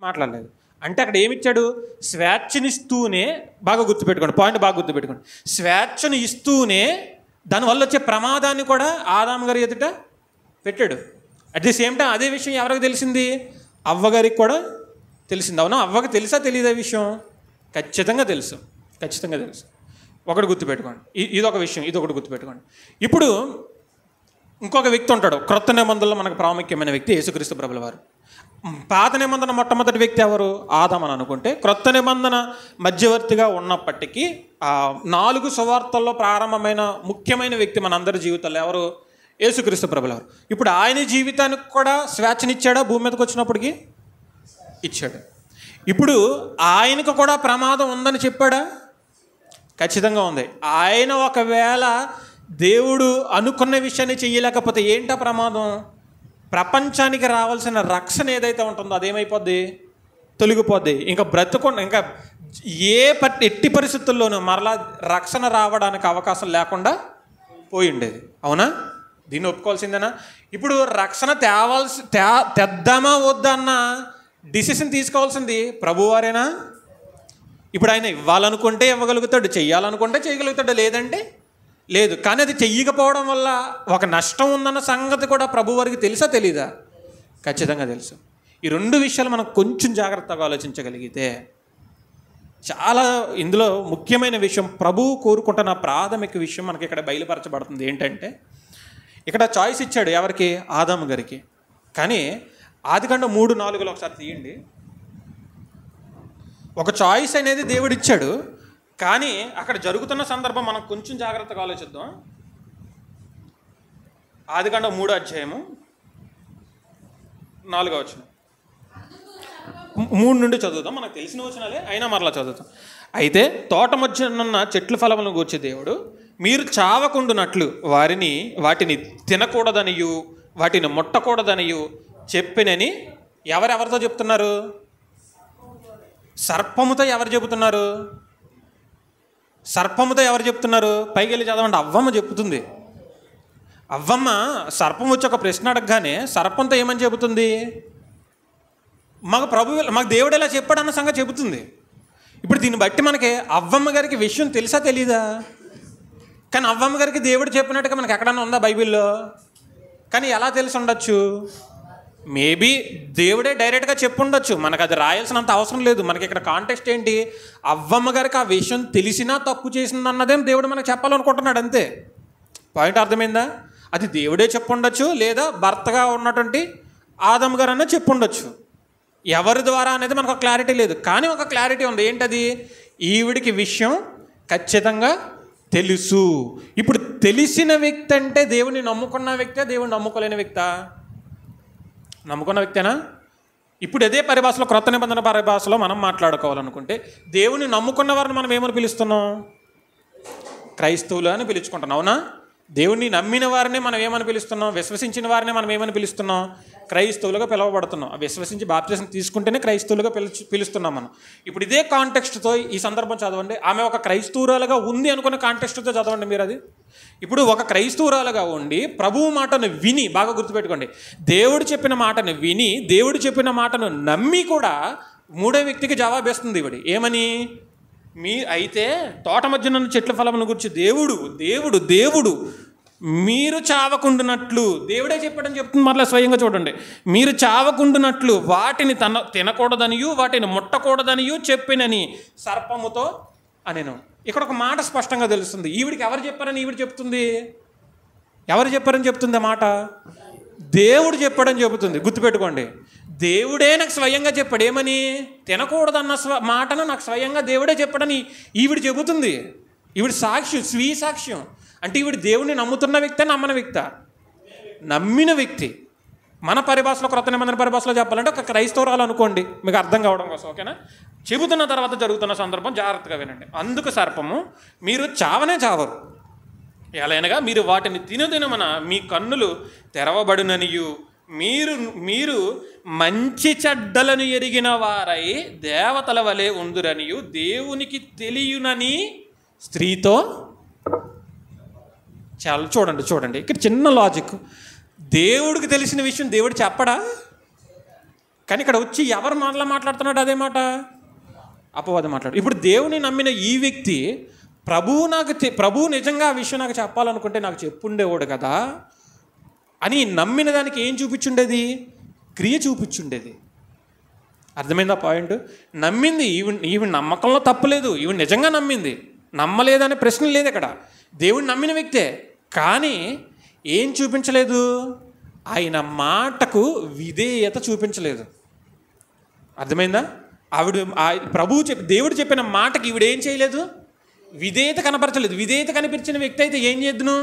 మాట్లాడలేదు. అంటే అక్కడ ఏమిచ్చాడు? స్వేచ్ఛనిస్తూనే, బాగా గుర్తుపెట్టుకోండి, పాయింట్ బాగా గుర్తుపెట్టుకోండి, స్వేచ్ఛను ఇస్తూనే దానివల్ల వచ్చే ప్రమాదాన్ని కూడా ఆదాము గారి ఎదుట పెట్టాడు. అట్ ది సేమ్ టైం అదే విషయం ఎవరికి తెలిసింది? అవ్వగారికి కూడా తెలిసింది. అవునా? అవ్వకి తెలుసా తెలియదా విషయం? ఖచ్చితంగా తెలుసు, ఖచ్చితంగా తెలుసు. ఒకటి గుర్తుపెట్టుకోండి, ఇదొక విషయం, ఇదొకటి గుర్తుపెట్టుకోండి. ఇప్పుడు ఇంకొక వ్యక్తి ఉంటాడు, క్రొత్త నిబంధనలో మనకు ప్రాముఖ్యమైన వ్యక్తి యేసుక్రీస్తు ప్రభుల వారు. పాత నిబంధన మొట్టమొదటి వ్యక్తి ఎవరు? ఆదాము అని అనుకుంటే, క్రొత్త నిబంధన మధ్యవర్తిగా ఉన్నప్పటికీ 4 సువార్తల్లో ప్రారంభమైన ముఖ్యమైన వ్యక్తి మనందరి జీవితాల్లో ఎవరు? యేసుక్రీస్తు ప్రభుల వారు. ఇప్పుడు ఆయన జీవితానికి కూడా స్వేచ్ఛనిచ్చాడా? భూమి మీదకి వచ్చినప్పటికీ ఇచ్చాడు. ఇప్పుడు ఆయనకు కూడా ప్రమాదం ఉందని చెప్పాడా? ఖచ్చితంగా ఉంది. ఆయన ఒకవేళ దేవుడు అనుకున్న విషయాన్ని చెయ్యలేకపోతే ఏంటా ప్రమాదం? ప్రపంచానికి రావాల్సిన రక్షణ ఏదైతే ఉంటుందో అదేమైపోద్ది? తొలగిపోద్ది. ఇంకా బ్రతుకుండా, ఇంకా ఎట్టి పరిస్థితుల్లోనూ మరలా రక్షణ రావడానికి అవకాశం లేకుండా పోయి ఉండేది. అవునా? దీన్ని ఒప్పుకోవాల్సిందేనా? ఇప్పుడు రక్షణ తెద్దామా వద్దా అన్న డిసిషన్ తీసుకోవాల్సింది ప్రభువారేనా? ఇప్పుడు ఆయన ఇవ్వాలనుకుంటే ఇవ్వగలుగుతాడు, చెయ్యాలనుకుంటే చేయగలుగుతాడు, లేదంటే లేదు. కానీ అది చెయ్యకపోవడం వల్ల ఒక నష్టం ఉందన్న సంగతి కూడా ప్రభువారికి తెలుసా తెలీదా? ఖచ్చితంగా తెలుసు. ఈ 2 విషయాలు మనం కొంచెం జాగ్రత్తగా ఆలోచించగలిగితే చాలా ఇందులో ముఖ్యమైన విషయం, ప్రభువు కోరుకుంటున్న ప్రాథమిక విషయం మనకి ఇక్కడ బయలుపరచబడుతుంది. ఏంటంటే ఇక్కడ చాయిస్ ఇచ్చాడు ఎవరికి? ఆదాము గారికి. కానీ ఆదికాండం 3:4 ఒకసారి తీయండి. ఒక చాయిస్ అనేది దేవుడు ఇచ్చాడు, కానీ అక్కడ జరుగుతున్న సందర్భం మనం కొంచెం జాగ్రత్తగా ఆలోచిద్దాం. ఆదికాండం 3:4 3 నుండి చదువుతాం. మనకు తెలిసిన వచనాలే అయినా మరలా చదువుతాం. అయితే తోట మధ్యనున్న చెట్ల ఫలములను గూర్చి దేవుడు, మీరు చావకుండునట్లు వాటిని తినకూడదనియు వాటిని ముట్టకూడదనియు చెప్పినని ఎవరెవరితో చెప్తున్నారు? సర్పముతో ఎవరు చెబుతున్నారు? సర్పముతో ఎవరు చెప్తున్నారు? పైకి వెళ్ళి చదవండి. అవ్వమ్మ చెబుతుంది. అవ్వమ్మ సర్పం వచ్చి ఒక ప్రశ్న అడగగానే సర్పంతో ఏమని చెబుతుంది? మాకు దేవుడు ఎలా చెప్పాడన్న సంగతి చెబుతుంది. ఇప్పుడు దీన్ని బట్టి మనకి అవ్వమ్మ గారికి విషయం తెలుసా తెలీదా? కానీ అవ్వమ్మ గారికి దేవుడు చెప్పినట్టుగా మనకి ఎక్కడన్నా ఉందా బైబిల్లో? కానీ ఎలా తెలిసి ఉండొచ్చు? మేబీ దేవుడే డైరెక్ట్గా చెప్పుండొచ్చు, మనకు అది రాయాల్సినంత అవసరం లేదు. మనకి ఇక్కడ కాంటెక్స్ట్ ఏంటి? అవ్వమ్మ గారికి ఆ విషయం తెలిసినా తప్పు చేసిందన్నదేం దేవుడు మనకు చెప్పాలనుకుంటున్నాడు, అంతే. పాయింట్ అర్థమైందా? అది దేవుడే చెప్పుండొచ్చు, లేదా భర్తగా ఉన్నటువంటి ఆదమ్ గారు అన్న చెప్పుండొచ్చు. ఎవరి ద్వారా అనేది మనకు క్లారిటీ లేదు. కానీ ఒక క్లారిటీ ఉంది. ఏంటది? ఈవిడికి విషయం ఖచ్చితంగా తెలుసు. ఇప్పుడు తెలిసిన వ్యక్తి అంటే దేవుని నమ్ముకున్న వ్యక్తే, దేవుని నమ్ముకోలేని వ్యక్తా? నమ్ముకున్న వ్యక్తేనా? ఇప్పుడు అదే పరిభాషలో, క్రొత్త నిబంధన పరిభాషలో మనం మాట్లాడుకోవాలనుకుంటే దేవుని నమ్ముకున్న వారిని మనం ఏమని పిలుస్తున్నాం? క్రైస్తవులు అని పిలుచుకుంటున్నాం. అవునా? దేవుణ్ణి నమ్మిన వారిని మనం ఏమని పిలుస్తున్నాం? విశ్వసించిన వారిని మనం ఏమని పిలుస్తున్నాం? క్రైస్తవులుగా పిలువబడుతున్నాం. విశ్వసించి బాప్తిసం తీసుకుంటేనే క్రైస్తవులుగా పిలుస్తున్నాం మనం. ఇప్పుడు ఇదే కాంటెక్స్ట్తో ఈ సందర్భం చదవండి. ఆమె ఒక క్రైస్తవురాలుగా ఉంది అనుకున్న కాంటెక్స్ట్తో చదవండి మీరు అది. ఇప్పుడు ఒక క్రైస్తవురాలుగా ఉండి ప్రభువు మాటను విని, బాగా గుర్తుపెట్టుకోండి, దేవుడు చెప్పిన మాటను విని, దేవుడు చెప్పిన మాటను నమ్మి కూడా 3వ వ్యక్తికి జవాబేస్తుంది ఇవిడి. ఏమని? అయితే తోట మధ్యన చెట్ల ఫలమును గురించి దేవుడు మీరు చావకుండునట్లు, దేవుడే చెప్పాడని చెప్తుంది. మరలా స్వయంగా చూడండి. మీరు చావకుండునట్లు వాటిని తినకూడదనియు వాటిని ముట్టకూడదనియు చెప్పినని సర్పముతో అనేను. ఇక్కడ ఒక మాట స్పష్టంగా తెలుస్తుంది. ఈవిడికి ఎవరు చెప్పారని ఈవిడ చెప్తుంది? ఎవరు చెప్పారని చెప్తుంది ఆ మాట? దేవుడు చెప్పాడని చెబుతుంది. గుర్తుపెట్టుకోండి, దేవుడే నాకు స్వయంగా చెప్పాడు. ఏమని? తినకూడదన్న మాటను నాకు స్వయంగా దేవుడే చెప్పాడని ఈవిడ చెబుతుంది. ఈవిడ సాక్ష్యం, స్వీయ సాక్ష్యం. అంటే ఈవిడ దేవుడిని నమ్ముతున్న వ్యక్తి, నమ్మని వ్యక్తి? నమ్మిన వ్యక్తి. మన పరిభాషలో, క్రొత్త నిబంధన పరిభాషలో చెప్పాలంటే ఒక క్రైస్తవురాలు అనుకోండి, మీకు అర్థం కావడం కోసం. ఓకేనా? చెబుతున్న తర్వాత జరుగుతున్న సందర్భం జాగ్రత్తగా వినండి. అందుకు సర్పము, మీరు చావనే చావరు, ఎలాగనగా మీరు వాటిని తినదినమన మీ కన్నులు తెరవబడుననియు మీరు మంచి చెడ్డలను ఎరిగిన వారై దేవతల వలె ఉందురనియు దేవునికి తెలియనని స్త్రీతో. చాలా చూడండి ఇక్కడ చిన్న లాజిక్. దేవుడికి తెలిసిన విషయం దేవుడు చెప్పడా? కానీ ఇక్కడ వచ్చి ఎవరు మాట్లాడుతున్నాడు అదే మాట? అపవాది మాట్లాడు. ఇప్పుడు దేవుని నమ్మిన ఈ వ్యక్తి ప్రభువు నిజంగా ఆ విషయం నాకు చెప్పాలనుకుంటే నాకు చెప్పుండేవాడు కదా అని నమ్మిన దానికి ఏం చూపించుండేది? క్రియ చూపించుండేది. అర్థమైందా పాయింట్? నమ్మింది. ఈవిడ నమ్మకంలో తప్పులేదు, ఈవిడ నిజంగా నమ్మింది, నమ్మలేదనే ప్రశ్న లేదు ఇక్కడ. దేవుడు నమ్మిన వ్యక్తే, కానీ ఏం చూపించలేదు? ఆయన మాటకు విధేయత చూపించలేదు. అర్థమైందా? దేవుడు చెప్పిన మాటకి ఈవిడేం చేయలేదు? విధేయత కనపరచలేదు. విధేయత కనిపించిన వ్యక్తి అయితే ఏం చేద్దును?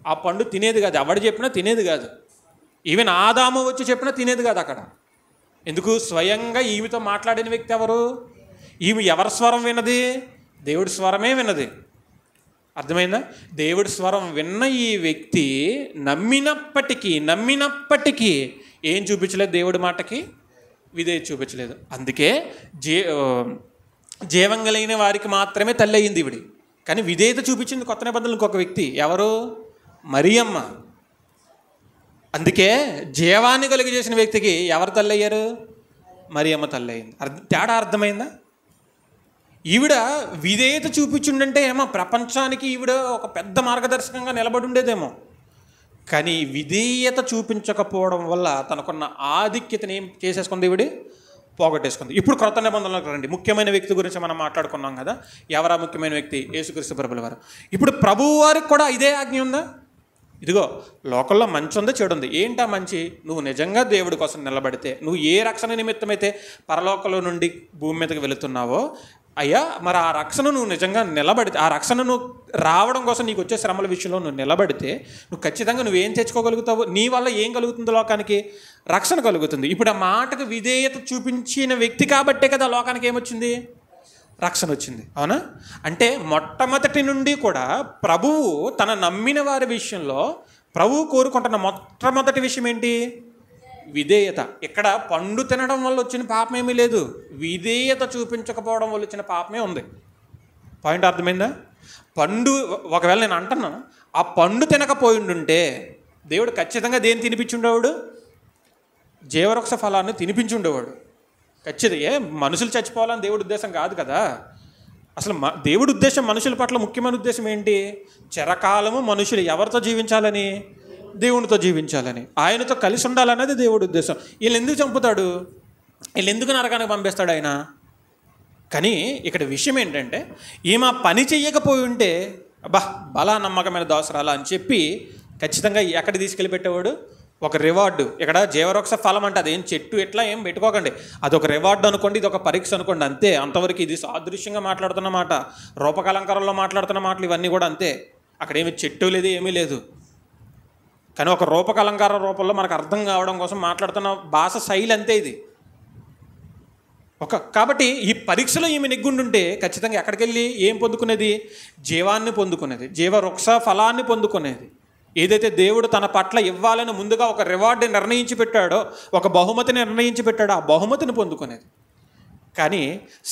ఆ పండు తినేది కాదు, ఎవడు చెప్పినా తినేది కాదు. ఈవెన్ ఆదాము వచ్చి చెప్పినా తినేది కాదు అక్కడ. ఎందుకు? స్వయంగా ఈమెతో మాట్లాడిన వ్యక్తి ఎవరు? ఈమె ఎవరి స్వరం విన్నది? దేవుడి స్వరమే విన్నది. అర్థమైందా? దేవుడి స్వరం విన్న ఈ వ్యక్తి నమ్మినప్పటికీ ఏం చూపించలేదు? దేవుడి మాటకి విధేయత చూపించలేదు. అందుకే జీవం కలిగిన వారికి మాత్రమే తల్లి అయ్యింది ఈవిడి. కానీ విధేయత చూపించింది కొత్త నిబంధనలు ఇంకొక వ్యక్తి. ఎవరు? మరియమ్మ. అందుకే జీవాన్ని కలిగి చేసిన వ్యక్తికి ఎవరు తల్లి అయ్యారు? మరియమ్మ తల్లి అయింది. తేడా అర్థమైందా? ఈవిడ విధేయత చూపించుండంటే ఏమో ప్రపంచానికి ఈవిడ ఒక పెద్ద మార్గదర్శకంగా నిలబడి ఉండేదేమో. కానీ విధేయత చూపించకపోవడం వల్ల తనకున్న ఆధిక్యతని ఏం చేసేసుకుంది? ఈవిడ పోగొట్టేసుకుంది. ఇప్పుడు క్రొత్త నిబంధనలకు రండి. ముఖ్యమైన వ్యక్తి గురించి మనం మాట్లాడుకున్నాం కదా. ఎవరా ముఖ్యమైన వ్యక్తి? యేసుక్రీస్తు ప్రభుల వారు. ఇప్పుడు ప్రభువు వారికి కూడా ఇదే ఆజ్ఞ ఉందా? ఇదిగో లోకంలో మంచి ఉంది, చెడు ఉంది. ఏంటా మంచి? నువ్వు నిజంగా దేవుడి కోసం నిలబడితే, నువ్వు ఏ రక్షణ నిమిత్తమైతే పరలోకంలో నుండి భూమి మీదకి వెళుతున్నావో అయ్యా, మరి ఆ రక్షణ నువ్వు నిజంగా నిలబడితే, ఆ రక్షణ నువ్వు రావడం కోసం నీకు వచ్చే శ్రమల విషయంలో నువ్వు నిలబడితే నువ్వు ఖచ్చితంగా నువ్వేం తెచ్చుకోగలుగుతావు? నీ వల్ల ఏం కలుగుతుంది? లోకానికి రక్షణ కలుగుతుంది. ఇప్పుడు ఆ మాటకు విధేయత చూపించిన వ్యక్తి కాబట్టే కదా లోకానికి ఏమొచ్చింది? రక్షణ వచ్చింది. అవునా? అంటే మొట్టమొదటి నుండి కూడా ప్రభువు తన నమ్మిన వారి విషయంలో ప్రభువు కోరుకుంటున్న మొట్టమొదటి విషయం ఏంటి? విధేయత. ఇక్కడ పండు తినడం వల్ల వచ్చిన పాపం ఏమీ లేదు, విధేయత చూపించకపోవడం వల్ల వచ్చిన పాపమే ఉంది. పాయింట్ అర్థమైందా? పండు ఒకవేళ నేను అంటున్నాను, ఆ పండు తినకపోయిండుంటే దేవుడు ఖచ్చితంగా దేని తినిపించుండేవాడు? జీవవృక్ష ఫలాన్ని తినిపించుండేవాడు ఖచ్చితంగా. మనుషులు చచ్చిపోవాలని దేవుడి ఉద్దేశం కాదు కదా. అసలు దేవుడి ఉద్దేశం మనుషుల పట్ల ముఖ్యమైన ఉద్దేశం ఏంటి? చిరకాలము మనుషులు ఎవరితో జీవించాలని? దేవునితో జీవించాలని, ఆయనతో కలిసి ఉండాలన్నది దేవుడి ఉద్దేశం. వీళ్ళు ఎందుకు చంపుతాడు? వీళ్ళు ఎందుకు నరకానికి పంపిస్తాడు ఆయన? కానీ ఇక్కడ విషయం ఏంటంటే, ఈమె పని చెయ్యకపోయి ఉంటే బలా నమ్మకమైన దాసురాలా అని చెప్పి ఖచ్చితంగా ఎక్కడికి తీసుకెళ్ళి పెట్టేవాడు? ఒక రివార్డు. ఇక్కడ జీవవృక్ష ఫలం అంటే అదేం చెట్టు ఎట్లా ఏం పెట్టుకోకండి, అదొక రివార్డు అనుకోండి, ఇది ఒక పరీక్ష అనుకోండి, అంతే. అంతవరకు ఇది సాదృశ్యంగా మాట్లాడుతున్న మాట, రూపకలంకారంలో మాట్లాడుతున్న మాటలు ఇవన్నీ కూడా అంతే. అక్కడ ఏమి చెట్టు లేదు, ఏమీ లేదు. కానీ ఒక రూపకలంకార రూపంలో మనకు అర్థం కావడం కోసం మాట్లాడుతున్న భాష శైలి అంతే ఇది. కాబట్టి ఈ పరీక్షలో ఈమె నెగ్గుండుంటే ఖచ్చితంగా ఎక్కడికి వెళ్ళి ఏం పొందుకునేది? జీవాన్ని పొందుకునేది, జీవవృక్ష ఫలాన్ని పొందుకునేది. ఏదైతే దేవుడు తన పట్ల ఇవ్వాలని ముందుగా ఒక రివార్డు నిర్ణయించి పెట్టాడో, ఒక బహుమతిని నిర్ణయించి పెట్టాడో, ఆ బహుమతిని పొందుకునేది. కానీ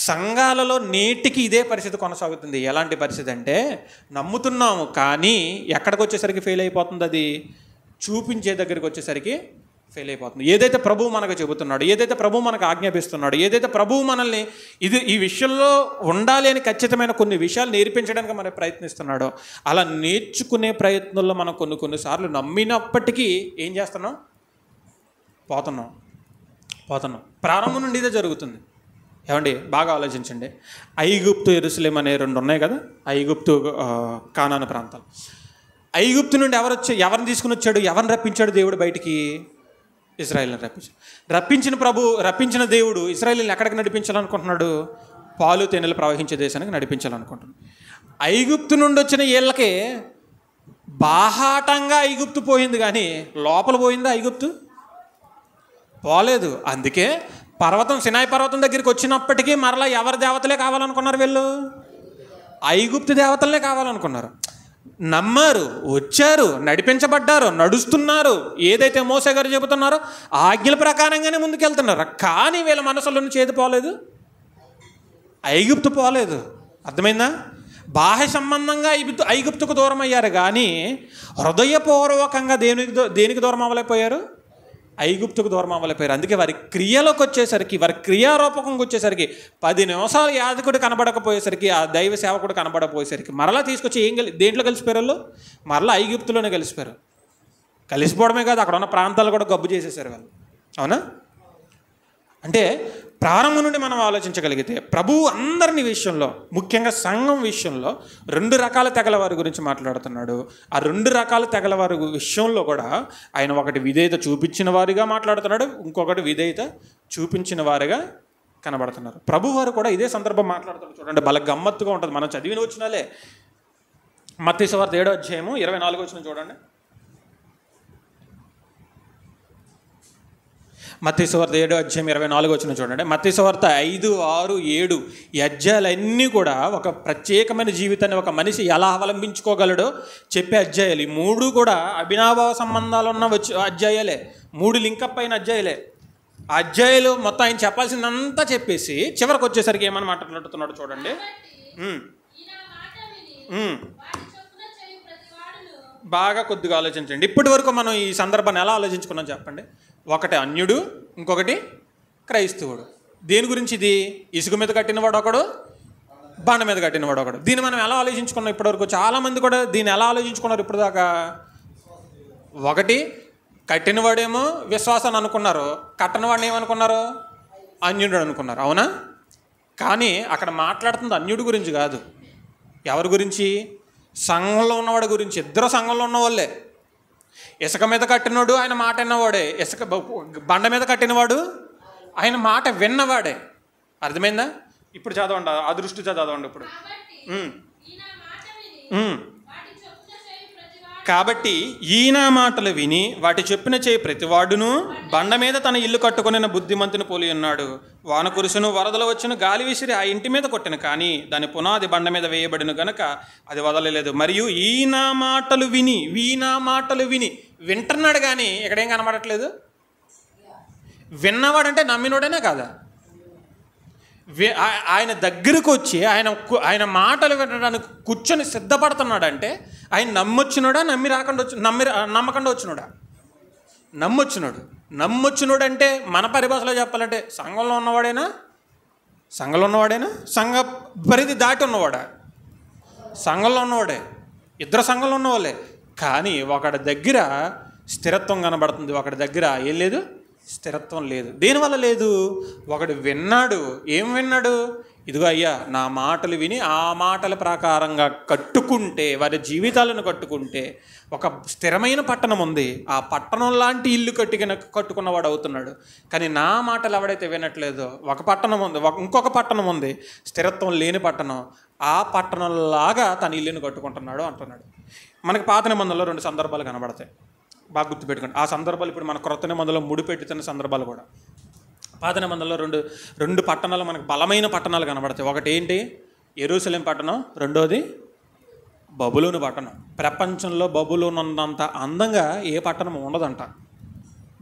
సంఘాలలో నేటికి ఇదే పరిస్థితి కొనసాగుతుంది. ఎలాంటి పరిస్థితి అంటే, నమ్ముతున్నాము కానీ ఎక్కడికి వచ్చేసరికి ఫెయిల్ అయిపోతుంది? అది చూపించే దగ్గరికి వచ్చేసరికి ఫెయిల్ అయిపోతుంది. ఏదైతే ప్రభువు మనకు చెబుతున్నాడు, ఏదైతే ప్రభువు మనకు ఆజ్ఞాపిస్తున్నాడు, ఏదైతే ప్రభువు మనల్ని ఈ విషయంలో ఉండాలి అని ఖచ్చితమైన కొన్ని విషయాలు నేర్పించడానికి మనం ప్రయత్నిస్తున్నాడో, అలా నేర్చుకునే ప్రయత్నంలో మనం కొన్నిసార్లు నమ్మినప్పటికీ ఏం చేస్తున్నాం? పోతున్నాం. ప్రారంభం నుండి ఇదే జరుగుతుంది. ఏమండి బాగా ఆలోచించండి. ఐగుప్తు, యెరూషలేం అనే రెండు ఉన్నాయి కదా. ఐగుప్తు, కానాను ప్రాంతాలు. ఐగుప్తు నుండి ఎవరిని తీసుకుని వచ్చాడు? ఎవరిని రప్పించాడు దేవుడు బయటికి? ఇశ్రాయేలుని రప్పించిన దేవుడు ఇశ్రాయేలుని ఎక్కడికి నడిపించాలనుకుంటున్నాడు? పాలు తేనెలు ప్రవహించే దేశానికి నడిపించాలనుకుంటున్నాడు. ఐగుప్తు నుండి వచ్చిన వీళ్ళకి బాహాటంగా ఐగుప్తు పోయింది, కానీ లోపల పోయిందా ఐగుప్తు? పోలేదు. అందుకే సినాయి పర్వతం దగ్గరికి వచ్చినప్పటికీ మరలా ఎవరి దేవతలే కావాలనుకున్నారు? వీళ్ళు ఐగుప్తు దేవతలనే కావాలనుకున్నారు. నమ్మారు, వచ్చారు, నడిపించబడ్డారు, నడుస్తున్నారు. ఏదైతే మోసే గారు చెబుతున్నారో ఆజ్ఞల ప్రకారంగానే ముందుకెళ్తున్నారు. కానీ వీళ్ళ మనసులో నుంచి ఏది పోలేదు? ఐగుప్తు పోలేదు. అర్థమైందా? బాహ్య సంబంధంగా ఐగుప్తుకు దూరం అయ్యారు, కానీ హృదయపూర్వకంగా దేనికి దూరం అవ్వలేకపోయారు? ఐగుప్తుకు దూరం అవ్వలేకపోయారు. అందుకే వారి క్రియలోకి వచ్చేసరికి, వారి క్రియారూపకంగా వచ్చేసరికి 10 నిమిషాలు యాజకుడు కనబడకపోయేసరికి, ఆ దైవ సేవకుడు కనబడకపోయేసరికి మరలా తీసుకొచ్చి దేంట్లో కలిసిపోయారు వాళ్ళు? మరలా ఐగుప్తులోనే కలిసిపోయారు. కలిసిపోవడమే కాదు, అక్కడ ఉన్న ప్రాంతాలు కూడా గబ్బు చేసేసారు వాళ్ళు. అవునా? అంటే ప్రారంభం నుండి మనం ఆలోచించగలిగితే ప్రభువు అందరిని విషయంలో, ముఖ్యంగా సంఘం విషయంలో 2 రకాల తెగల వారి గురించి మాట్లాడుతున్నాడు. ఆ 2 రకాల తెగల వారి విషయంలో కూడా ఆయన ఒకటి విధేయత చూపించిన వారిగా మాట్లాడుతున్నాడు, ఇంకొకటి విధేయత చూపించిన వారిగా కనబడుతున్నారు. ప్రభువారు కూడా ఇదే సందర్భం మాట్లాడుతున్నాడు. చూడండి, బల గమ్మత్తుగా ఉంటుంది. మనం చదివిన వచ్చినాలే. మత్తయి సువార్త 7వ అధ్యాయము 24వ వచనం చూడండి. మత్తయి సువార్త 7వ అధ్యాయం 24వ వచనం చూడండి. మత్తయి సువార్త 5, 6, 7 ఈ అధ్యాయాలన్నీ కూడా ఒక ప్రత్యేకమైన జీవితాన్ని ఒక మనిషి ఎలా అవలంబించుకోగలడో చెప్పే అధ్యాయాలు. ఈ 3 కూడా అభినాభావ సంబంధాలు ఉన్న అధ్యాయాలే. 3 లింకప్ అయిన అధ్యాయాలే. ఆ అధ్యాయాలు మొత్తం ఆయన చెప్పాల్సిందంతా చెప్పేసి చివరికి వచ్చేసరికి ఏమని మాట్లాడుతున్నాడు చూడండి. బాగా కొద్దిగా ఆలోచించండి. ఇప్పటి వరకు మనం ఈ సందర్భాన్ని ఎలా ఆలోచించుకున్నాం చెప్పండి. ఒకటి అన్యుడు, ఇంకొకటి క్రైస్తవుడు. దేని గురించి ఇది? ఇసుక మీద కట్టినవాడు ఒకడు, బండ మీద కట్టినవాడు ఒకడు. దీన్ని మనం ఎలా ఆలోచించుకున్నాం ఇప్పటివరకు? చాలామంది కూడా దీన్ని ఎలా ఆలోచించుకున్నారు ఇప్పటిదాకా? ఒకటి కట్టినవాడేమో విశ్వాసాన్ని అనుకున్నారు, కట్టనివాడిని ఏమనుకున్నారు? అన్యుడు అనుకున్నారు. అవునా? కానీ అక్కడ మాట్లాడుతుంది అన్యుడి గురించి కాదు. ఎవరి గురించి? సంఘంలో ఉన్నవాడి గురించి. ఇద్దరు సంఘంలో ఉన్నవాళ్ళే. ఇసుక మీద కట్టినవాడు ఆయన మాట విన్నవాడే, బండ మీద కట్టినవాడు ఆయన మాట విన్నవాడే. అర్థమైందా? ఇప్పుడు చదవండి, ఆ దృష్టితో చదవండి ఇప్పుడు. కాబట్టి ఈయన మాటలు విని వాటి చొప్పున చేయి ప్రతివాడును బండ మీద తన ఇల్లు కట్టుకుని బుద్ధిమంతుని పోలి ఉన్నాడు. వాన కురుసును, వరదలు వచ్చిన, గాలి విసిరి ఆ ఇంటి మీద కొట్టిన, కానీ దాని పునాది బండ మీద వేయబడిన గనక అది వదలలేదు. మరియు ఈయన మాటలు విని వింటున్నాడు, కానీ ఇక్కడేం కనబడట్లేదు. విన్నవాడంటే నమ్మినోడనే కాదా? ఆయన దగ్గరకు వచ్చి ఆయన మాటలు వినడానికి కూర్చొని సిద్ధపడుతున్నాడంటే ఆయన నమ్మొచ్చినోడా, నమ్మకుండా వచ్చినోడా? నమ్మొచ్చినోడు అంటే మన పరిభాషలో చెప్పాలంటే సంఘంలో ఉన్నవాడేనా? సంఘ పరిధి దాటి ఉన్నవాడా? సంఘంలో ఉన్నవాడే. ఇద్దరు సంఘంలో ఉన్నవాళ్ళే. కానీ ఒకడి దగ్గర స్థిరత్వం కనబడుతుంది, ఒకడి దగ్గర ఏం లేదు, స్థిరత్వం లేదు. దేనివల్ల లేదు? ఒకడు విన్నాడు. ఏం విన్నాడు? ఇదిగో అయ్యా, నా మాటలు విని ఆ మాటల ప్రకారంగా కట్టుకుంటే, వారి జీవితాలను కట్టుకుంటే ఒక స్థిరమైన పట్టణం ఉంది, ఆ పట్టణం లాంటి ఇల్లు కట్టుకున్నవాడు అవుతున్నాడు. కానీ నా మాటలు ఎవడైతే వినట్లేదో ఒక పట్టణం ఉంది, ఇంకొక పట్టణం ఉంది, స్థిరత్వం లేని పట్టణం, ఆ పట్టణంలాగా తన ఇల్లును కట్టుకుంటున్నాడు అంటున్నాడు. మనకి పాత నిబంధనలో 2 సందర్భాలు కనబడతాయి, బాగా గుర్తుపెట్టుకోండి. ఆ సందర్భాలు ఇప్పుడు మన క్రొత్త నిబంధనలో ముడిపెట్టుతున్న సందర్భాలు కూడా. పాత నిబంధనలో రెండు పట్టణాలు మనకు బలమైన పట్టణాలు కనబడతాయి. ఒకటి ఏంటి? యెరూషలేం పట్టణం, రెండోది బబులోను పట్టణం. ప్రపంచంలో బబులోను ఉన్నంత అందంగా ఏ పట్టణం ఉండదంట.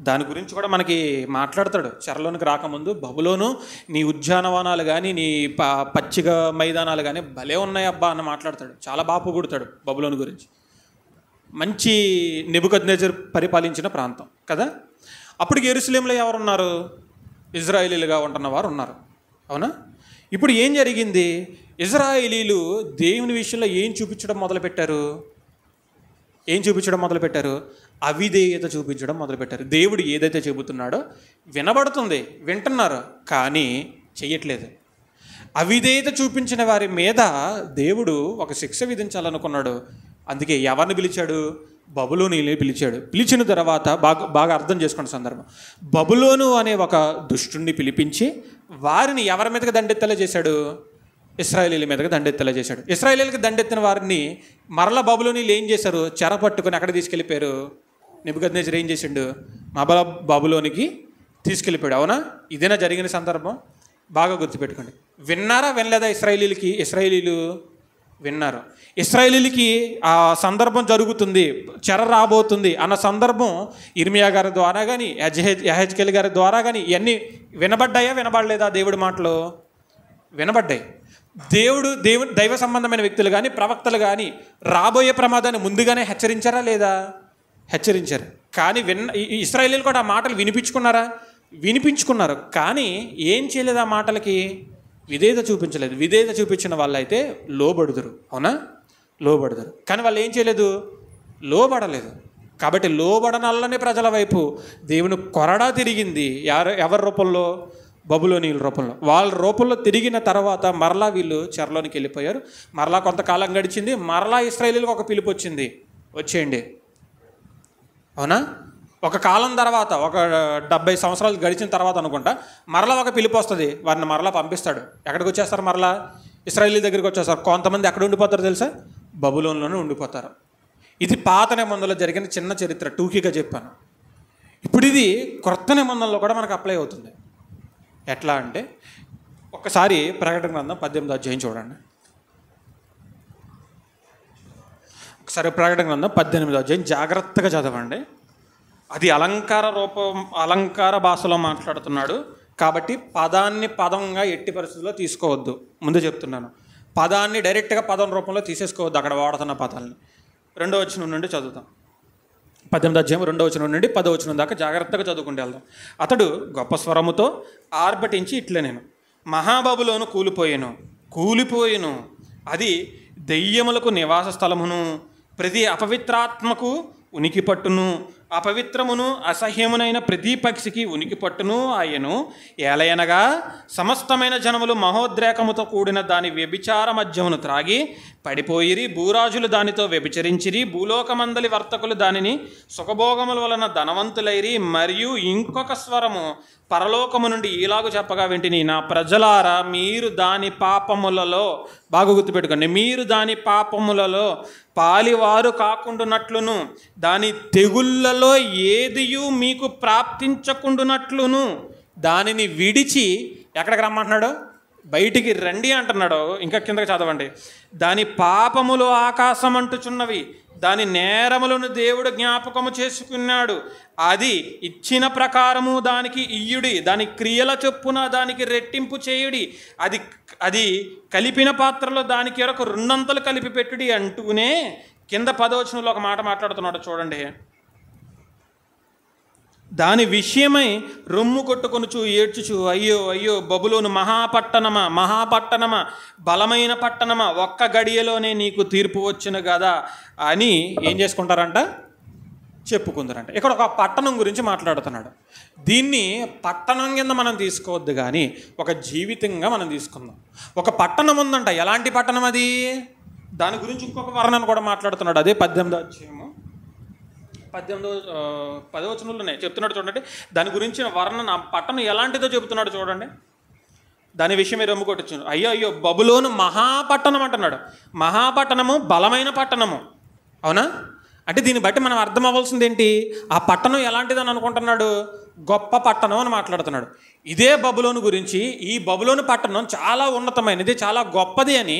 దాని గురించి కూడా మనకి మాట్లాడతాడు. చెరలోనికి రాకముందు బబులోను నీ ఉద్యానవనాలు కానీ, నీ పచ్చిక మైదానాలు కానీ భలే ఉన్నాయి అబ్బా అని మాట్లాడతాడు. చాలా బాగా పొగుడుతాడు బబులోను గురించి. మంచి నెబుకద్నెజరు పరిపాలించిన ప్రాంతం కదా. అప్పుడు యెరూషలేంలో ఎవరున్నారు? ఇజ్రాయేలీలుగా ఉంటున్న వారు ఉన్నారు. అవునా? ఇప్పుడు ఏం జరిగింది? ఇజ్రాయేలీలు దేవుని విషయంలో ఏం చూపించడం మొదలుపెట్టారు? అవిధేయత చూపించడం మొదలుపెట్టారు. దేవుడు ఏదైతే చెబుతున్నాడో వినబడుతుంది, వింటున్నారు, కానీ చెయ్యట్లేదు. అవిధేయత చూపించిన వారి మీద దేవుడు ఒక శిక్ష విధించాలనుకున్నాడు. అందుకే ఎవరిని పిలిచాడు? బబులోనుని పిలిచాడు. పిలిచిన తర్వాత బాగా అర్థం చేసుకున్న సందర్భం, బబులోను అనే ఒక దుష్టుణ్ణి పిలిపించి వారిని ఎవరి మీదకి దండెత్తలా చేశాడు? ఇశ్రాయేలీల మీదకి దండెత్తలా చేశాడు. ఇశ్రాయేలీలకి దండెత్తిన వారిని మరలా బబులోనీలు ఏం చేశారు? చెర పట్టుకొని ఎక్కడ తీసుకెళ్ళిపోయారు? నెబుకద్నెజరు ఏం చేసిండు? బబులోనికి తీసుకెళ్ళిపోయాడు. అవునా? ఇదేనా జరిగిన సందర్భం? బాగా గుర్తుపెట్టుకోండి. విన్నారా వినలేదా? ఇశ్రాయేలీలు విన్నారు. ఇశ్రాయేలీలకి ఆ సందర్భం జరుగుతుంది, చెర రాబోతుంది అన్న సందర్భం ఇర్మియా గారి ద్వారా కానీ, యెహెజ్కేలు గారి ద్వారా కానీ ఇవన్నీ వినబడలేదా? దేవుడి మాటలు వినబడ్డాయి. దైవ సంబంధమైన వ్యక్తులు కానీ, ప్రవక్తలు కానీ రాబోయే ప్రమాదాన్ని ముందుగానే హెచ్చరించారా లేదా? హెచ్చరించారు. కానీ ఇశ్రాయేలీయులు కూడా ఆ మాటలు వినిపించుకున్నారా? వినిపించుకున్నారు. కానీ ఏం చేయలేదు, ఆ మాటలకి విధేయత చూపించలేదు. విధేయత చూపించిన వాళ్ళైతే లోబడుదురు. అవునా? లోబడుదురు. కానీ వాళ్ళు ఏం చేయలేదు, లోబడలేదు. కాబట్టి లోబడనల్లనే ప్రజల వైపు దేవుని కొరడా తిరిగింది. ఎవరి రూపంలో? బబులోనీయుల రూపంలో. వాళ్ళ రూపంలో తిరిగిన తర్వాత మరలా వీళ్ళు చెరలోనికి వెళ్ళిపోయారు. మరలా కొంతకాలం గడిచింది. మరలా ఇశ్రాయేలీయులకు ఒక పిలుపు వచ్చింది, వచ్చేయండి. అవునా? ఒక కాలం తర్వాత, ఒక 70 సంవత్సరాలు గడిచిన తర్వాత అనుకుంటా, మరలా ఒక పిలుపు వస్తుంది. వారిని మరలా పంపిస్తాడు. ఎక్కడికి వచ్చేస్తారు? మరలా ఇశ్రాయేలీయుల దగ్గరికి వచ్చేస్తారు. కొంతమంది ఎక్కడ ఉండిపోతారో తెలుసా? బబులోన్లోనే ఉండిపోతారు. ఇది పాత నిబంధనలో జరిగిన చిన్న చరిత్ర, టూకీగా చెప్పాను. ఇప్పుడు ఇది క్రొత్త నిబంధనలో కూడా మనకు అప్లై అవుతుంది. ఎట్లా అంటే, ఒక్కసారి ప్రకటన గ్రంథం 18వ అధ్యాయం చూడండి. ఒకసారి ప్రకటన గ్రంథం 18వ అధ్యాయం జాగ్రత్తగా చదవండి. అది అలంకార భాషలో మాట్లాడుతున్నాడు కాబట్టి పదాన్ని పదంగా ఎట్టి పరిస్థితుల్లో తీసుకోవద్దు. ముందు చెప్తున్నాను, పదాన్ని డైరెక్ట్గా పదం రూపంలో తీసేసుకోవద్దు. అక్కడ వాడుతున్న పదాలని 2వ వచనం నుండి చదువుతాం. 18వ అధ్యాయం 2వ వచనం నుండి 10వ వచనం దాకా జాగ్రత్తగా చదువుకుంటూ వెళ్దాం. అతడు గొప్ప స్వరముతో ఆర్భటించి ఇట్లా, నేను మహాబబులోను కూలిపోయెను, అది దెయ్యములకు నివాస స్థలమును, ప్రతి అపవిత్రాత్మకు ఉనికి పట్టును, అపవిత్రమును అసహ్యమునైన ప్రతి పక్షికి ఉనికి పట్టును ఆయను. ఏలయనగా సమస్తమైన జనములు మహోద్రేకముతో కూడిన దాని వ్యభిచార మద్యమును త్రాగి పడిపోయిరి. భూరాజులు దానితో వ్యభిచరించిరి. భూలోకమందలి వర్తకులు దానిని సుఖభోగముల వలన ధనవంతులైరి. మరియు ఇంకొక స్వరము పరలోకము నుండి ఈలాగు చెప్పగా వింటిని, నా ప్రజలారా, మీరు దాని పాపములలో, బాగా గుర్తుపెట్టుకోండి, మీరు దాని పాపములలో పాలివారు కాకుండానట్లును, దాని తెగుళ్ళలో ఏదియు మీకు ప్రాప్తించకుండానట్లును దానిని విడిచి ఎక్కడికి రమ్మంటున్నాడు? బయటికి రండి అంటున్నాడు. ఇంకా కిందకి చదవండి. దాని పాపములు ఆకాశం అంటుచున్నవి, దాని నేరములను దేవుడు జ్ఞాపకము చేసుకున్నాడు. అది ఇచ్చిన ప్రకారము దానికి ఇయ్యుడి, దాని క్రియల చొప్పున దానికి రెట్టింపు చేయుడి. అది కలిపిన పాత్రలో దానికి ఎరకు 2 అంతలు కలిపి పెట్టుడి అంటూనే కింద 10వ వచనంలో ఒక మాట మాట్లాడుతున్నాడు చూడండి. దాని విషయమై రొమ్ము కొట్టుకొనుచు ఏడ్చుచు, అయ్యో అయ్యో బబులోను మహాపట్టణమా, బలమైన పట్టణమా, ఒక్క గడియలోనే నీకు తీర్పు వచ్చును కదా అని ఏం చేసుకుంటారంట? చెప్పుకుంటారంట. ఇక్కడ ఒక పట్టణం గురించి మాట్లాడుతున్నాడు. దీన్ని పట్టణం కింద మనం తీసుకోవద్దు, కానీ ఒక జీవితంగా మనం తీసుకుందాం. ఒక పట్టణం ఉందంట. ఎలాంటి పట్టణం అది? దాని గురించి ఇంకొక వర్ణన కూడా మాట్లాడుతున్నాడు. అదే 18వ అధ్యాయము 10వ వచనంలోనే చెప్తున్నాడు చూడండి. దాని గురించిన వర్ణన, పట్టణం ఎలాంటిదో చెబుతున్నాడు చూడండి. దాని విషయమే రొమ్ము కొట్టుచు, అయ్యో అయ్యో బబులోను మహాపట్టణం అంటున్నాడు. మహాపట్టణము, బలమైన పట్టణము. అవునా? అంటే దీన్ని బట్టి మనం అర్థం అవ్వాల్సింది ఏంటి? ఆ పట్టణం ఎలాంటిదని అనుకుంటున్నాడు? గొప్ప పట్టణం అని మాట్లాడుతున్నాడు. ఇదే బబులోను గురించి, ఈ బబులోను పట్టణం చాలా ఉన్నతమైనది, చాలా గొప్పది అని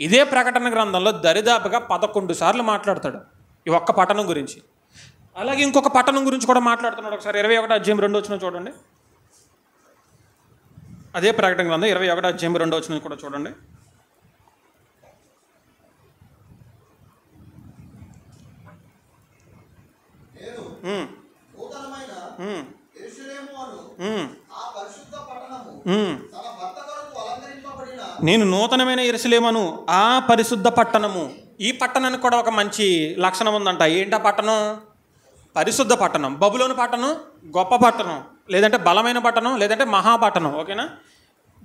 ఇదే ప్రకటన గ్రంథంలో దరిదాపుగా 11 సార్లు మాట్లాడతాడు ఈ ఒక్క పట్టణం గురించి. అలాగే ఇంకొక పట్టణం గురించి కూడా మాట్లాడుతున్నాడు. ఒకసారి 21వ అధ్యాయం 2వ వచనం చూడండి. అదే ప్రకటన గ్రంథం 21వ అధ్యాయం 2వ వచనం కూడా చూడండి. నేను నూతనమైన యెరూషలేమును, ఆ పరిశుద్ధ పట్టణము. ఈ పట్టణానికి కూడా ఒక మంచి లక్షణం ఉందంట. ఏంటా పట్టణం? పరిశుద్ధ పట్టణం. బబులోను పట్టణం గొప్ప పట్టణం, లేదంటే బలమైన పట్టణం, లేదంటే మహాపట్టణం. ఓకేనా?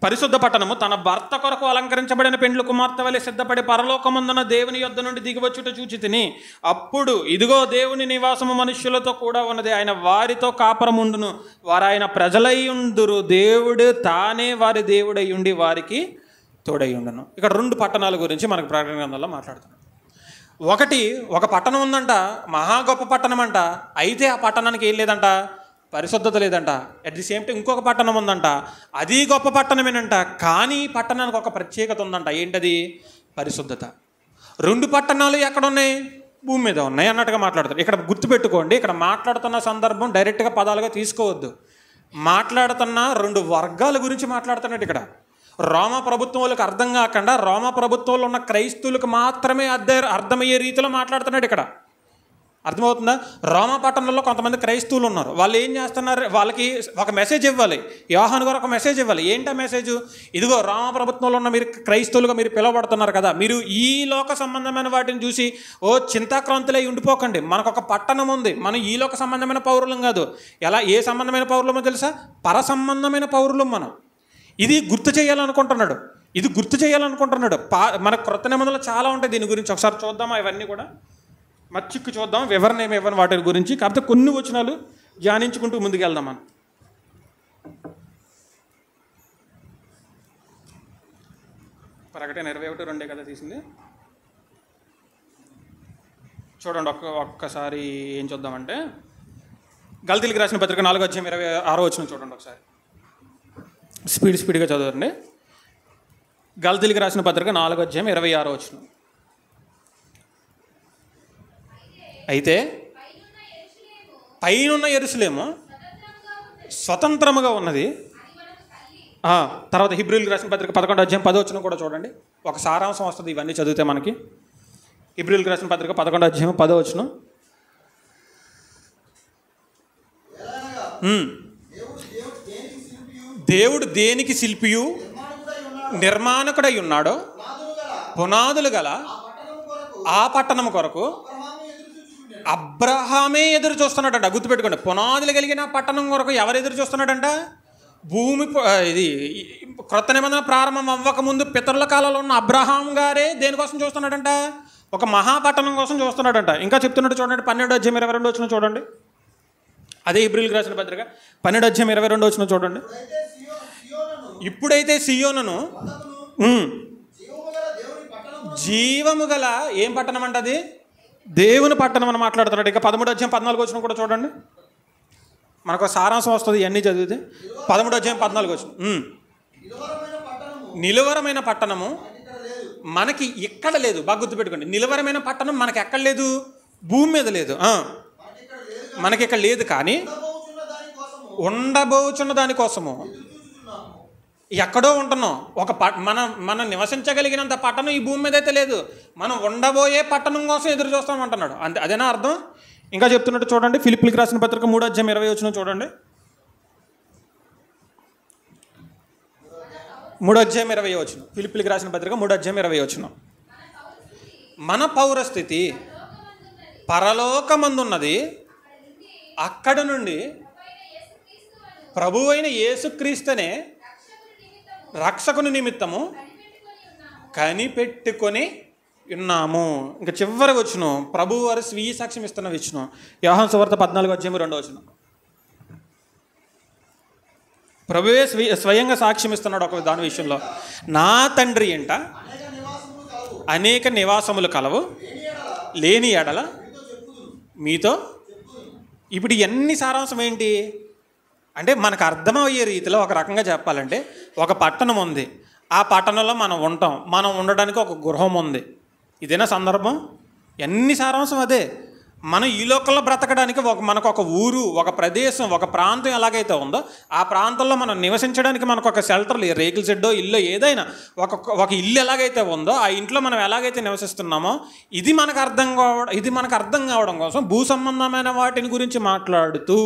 పరిశుద్ధ పట్టణము తన భర్త కొరకు అలంకరించబడిన పెండ్లు కుమార్తె వలె సిద్ధపడి పరలోకమందున దేవుని యొద్ద నుండి దిగివచ్చుట చూచి తిని, అప్పుడు ఇదిగో దేవుని నివాసము మనుష్యులతో కూడా ఉన్నది, ఆయన వారితో కాపురముండును, వారు ఆయన ప్రజలై ఉండురు, దేవుడు తానే వారి దేవుడై ఉండి వారికి తోడై ఉండును. ఇక్కడ 2 పట్టణాల గురించి మనకు ప్రకటన గ్రంథంలో మాట్లాడుతున్నాం. ఒక పట్టణం ఉందంట, మహా గొప్ప పట్టణం అంట. అయితే ఆ పట్టణానికి ఏం లేదంట? పరిశుద్ధత లేదంట. అట్ ది సేమ్ టైం ఇంకొక పట్టణం ఉందంట, అది గొప్ప పట్టణమేనంట. కానీ ఈ పట్టణానికి ఒక ప్రత్యేకత ఉందంట. ఏంటది? పరిశుద్ధత. 2 పట్టణాలు ఎక్కడున్నాయి? భూమి మీద ఉన్నాయి అన్నట్టుగా మాట్లాడతారు. ఇక్కడ గుర్తుపెట్టుకోండి, ఇక్కడ మాట్లాడుతున్న సందర్భం డైరెక్ట్గా పదాలుగా తీసుకోవద్దు. మాట్లాడుతున్న 2 వర్గాల గురించి మాట్లాడుతున్నాడు ఇక్కడ. రోమా ప్రభుత్వం వాళ్ళకి అర్థం కాకుండా రోమా ప్రభుత్వంలో ఉన్న క్రైస్తవులకు మాత్రమే అర్థమయ్యే రీతిలో మాట్లాడుతున్నాడు ఇక్కడ. అర్థమవుతుందా? రోమా పట్టణంలో కొంతమంది క్రైస్తవులు ఉన్నారు. వాళ్ళు ఏం చేస్తున్నారు? వాళ్ళకి ఒక మెసేజ్ ఇవ్వాలి, యోహాను గారు ఒక మెసేజ్ ఇవ్వాలి. ఏంటా మెసేజ్? ఇదిగో రోమా ప్రభుత్వంలో ఉన్న మీరు క్రైస్తవులుగా మీరు పిలువబడుతున్నారు కదా, మీరు ఈ లోక సంబంధమైన వాటిని చూసి చింతాక్రాంతులై ఉండిపోకండి. మనకు ఒక పట్టణం ఉంది, మనం ఈ లోక సంబంధమైన పౌరులం కాదు. ఏ సంబంధమైన పౌరులమో తెలుసా? పర సంబంధమైన పౌరులం మనం. ఇది గుర్తు చేయాలనుకుంటున్నాడు. మన క్రొత్త నిబంధనలు చాలా ఉంటాయి దీని గురించి. ఒకసారి చూద్దామా? ఇవన్నీ కూడా మచ్చిక్కు చూద్దాం, వివరణ ఏమి ఇవ్వని వాటి గురించి. కాకపోతే కొన్ని వచనాలు ధ్యానించుకుంటూ ముందుకెళ్దాం మనం. ప్రకటన 21:2 కదా తీసింది. చూడండి ఒక్కసారి ఏం చూద్దామంటే, గల్తీలకు రాసిన పత్రిక 4:26 చూడండి ఒకసారి. స్పీడ్గా చదవండి. గల్తీలకు రాసిన పత్రిక 4:26. అయితే పైనున్న యెరూషలేము స్వతంత్రముగా ఉన్నది. తర్వాత హెబ్రీయులకు రాసిన పత్రిక 11:10 కూడా చూడండి. ఒక సారాంశం వస్తుంది ఇవన్నీ చదివితే మనకి. హెబ్రీయులకు రాసిన పత్రిక 11:10. దేవుడు దేనికి శిల్పియు నిర్మాణకుడై ఉన్నాడో పునాదులు గల ఆ పట్టణం కొరకు అబ్రహామే ఎదురు చూస్తున్నాడంట. గుర్తుపెట్టుకోండి, పునాదులు కలిగిన పట్టణం కొరకు ఎవరు ఎదురు చూస్తున్నాడంట? భూమి ఇది క్రొత్త నిబంధన ప్రారంభం అవ్వకముందు పితరుల కాలంలో ఉన్న అబ్రహాం గారే దేనికోసం చూస్తున్నాడంట? ఒక మహాపట్టణం కోసం చూస్తున్నాడంట. ఇంకా చెప్తున్నాడు చూడండి, 12:22 చూడండి. అదే హెబ్రీయులకు రాసిన పత్రిక 12:22 చూడండి. ఇప్పుడైతే సియోనును జీవము గల ఏం పట్టణం అంట? అది దేవుని పట్టణం అని మాట్లాడుతున్నాడు. ఇక 13:14 కూడా చూడండి. మనకు సారాంశం వస్తుంది ఇవన్నీ చదివితే. 13:14 నిలువరమైన పట్టణము మనకి ఎక్కడ లేదు. బాగా గుర్తుపెట్టుకోండి, నిలువరమైన పట్టణం మనకి ఎక్కడ లేదు? భూమి మీద లేదు, మనకి ఇక్కడ లేదు. కానీ ఉండబోచున్న దానికోసము ఎక్కడో ఉంటున్నాం. మనం నివసించగలిగినంత పట్టణం ఈ భూమి మీద అయితే లేదు. మనం ఉండబోయే పట్టణం కోసం ఎదురు చూస్తామంటున్నాడు. అదేనా అర్థం? ఇంకా చెప్తున్నట్టు చూడండి, ఫిలిప్పీలకు రాసిన పత్రిక 3:20 చూడండి. 3:20 ఫిలిప్పీలకు రాసిన పత్రిక 3:20. మన పౌరస్థితి పరలోకమందున్నది, అక్కడ నుండి ప్రభువైన యేసుక్రీస్తునే రక్షకుని నిమిత్తము కనిపెట్టుకొని ఉన్నాము. ఇంకా చివరి వచ్చును ప్రభు వారు స్వీయ సాక్ష్యం ఇస్తున్న వచ్చును. యోహాను సువార్త 14:2 ప్రభువే స్వయంగా సాక్ష్యం ఇస్తున్నాడు ఒక దాని విషయంలో. నా తండ్రి ఎంట అనేక నివాసములు కలవు, లేని ఎడల మీతో. ఇప్పుడు ఇవన్నీ సారాంశం ఏంటి అంటే, మనకు అర్థమయ్యే రీతిలో ఒక రకంగా చెప్పాలంటే, ఒక పట్టణం ఉంది, ఆ పట్టణంలో మనం ఉంటాం, మనం ఉండడానికి ఒక గృహం ఉంది. ఇదేనా సందర్భం? ఎన్ని సారాంశం అదే. మనం ఈ లోకంలో బ్రతకడానికి మనకు ఒక ఊరు, ఒక ప్రదేశం, ఒక ప్రాంతం ఎలాగైతే ఉందో ఆ ప్రాంతంలో మనం నివసించడానికి మనకు ఒక షెల్టర్, రేకుల షెడ్డో ఇల్లు ఏదైనా ఒక ఇల్లు ఎలాగైతే ఉందో ఆ ఇంట్లో మనం ఎలాగైతే నివసిస్తున్నామో ఇది మనకు అర్థం కావడం కోసం భూ సంబంధమైన వాటిని గురించి మాట్లాడుతూ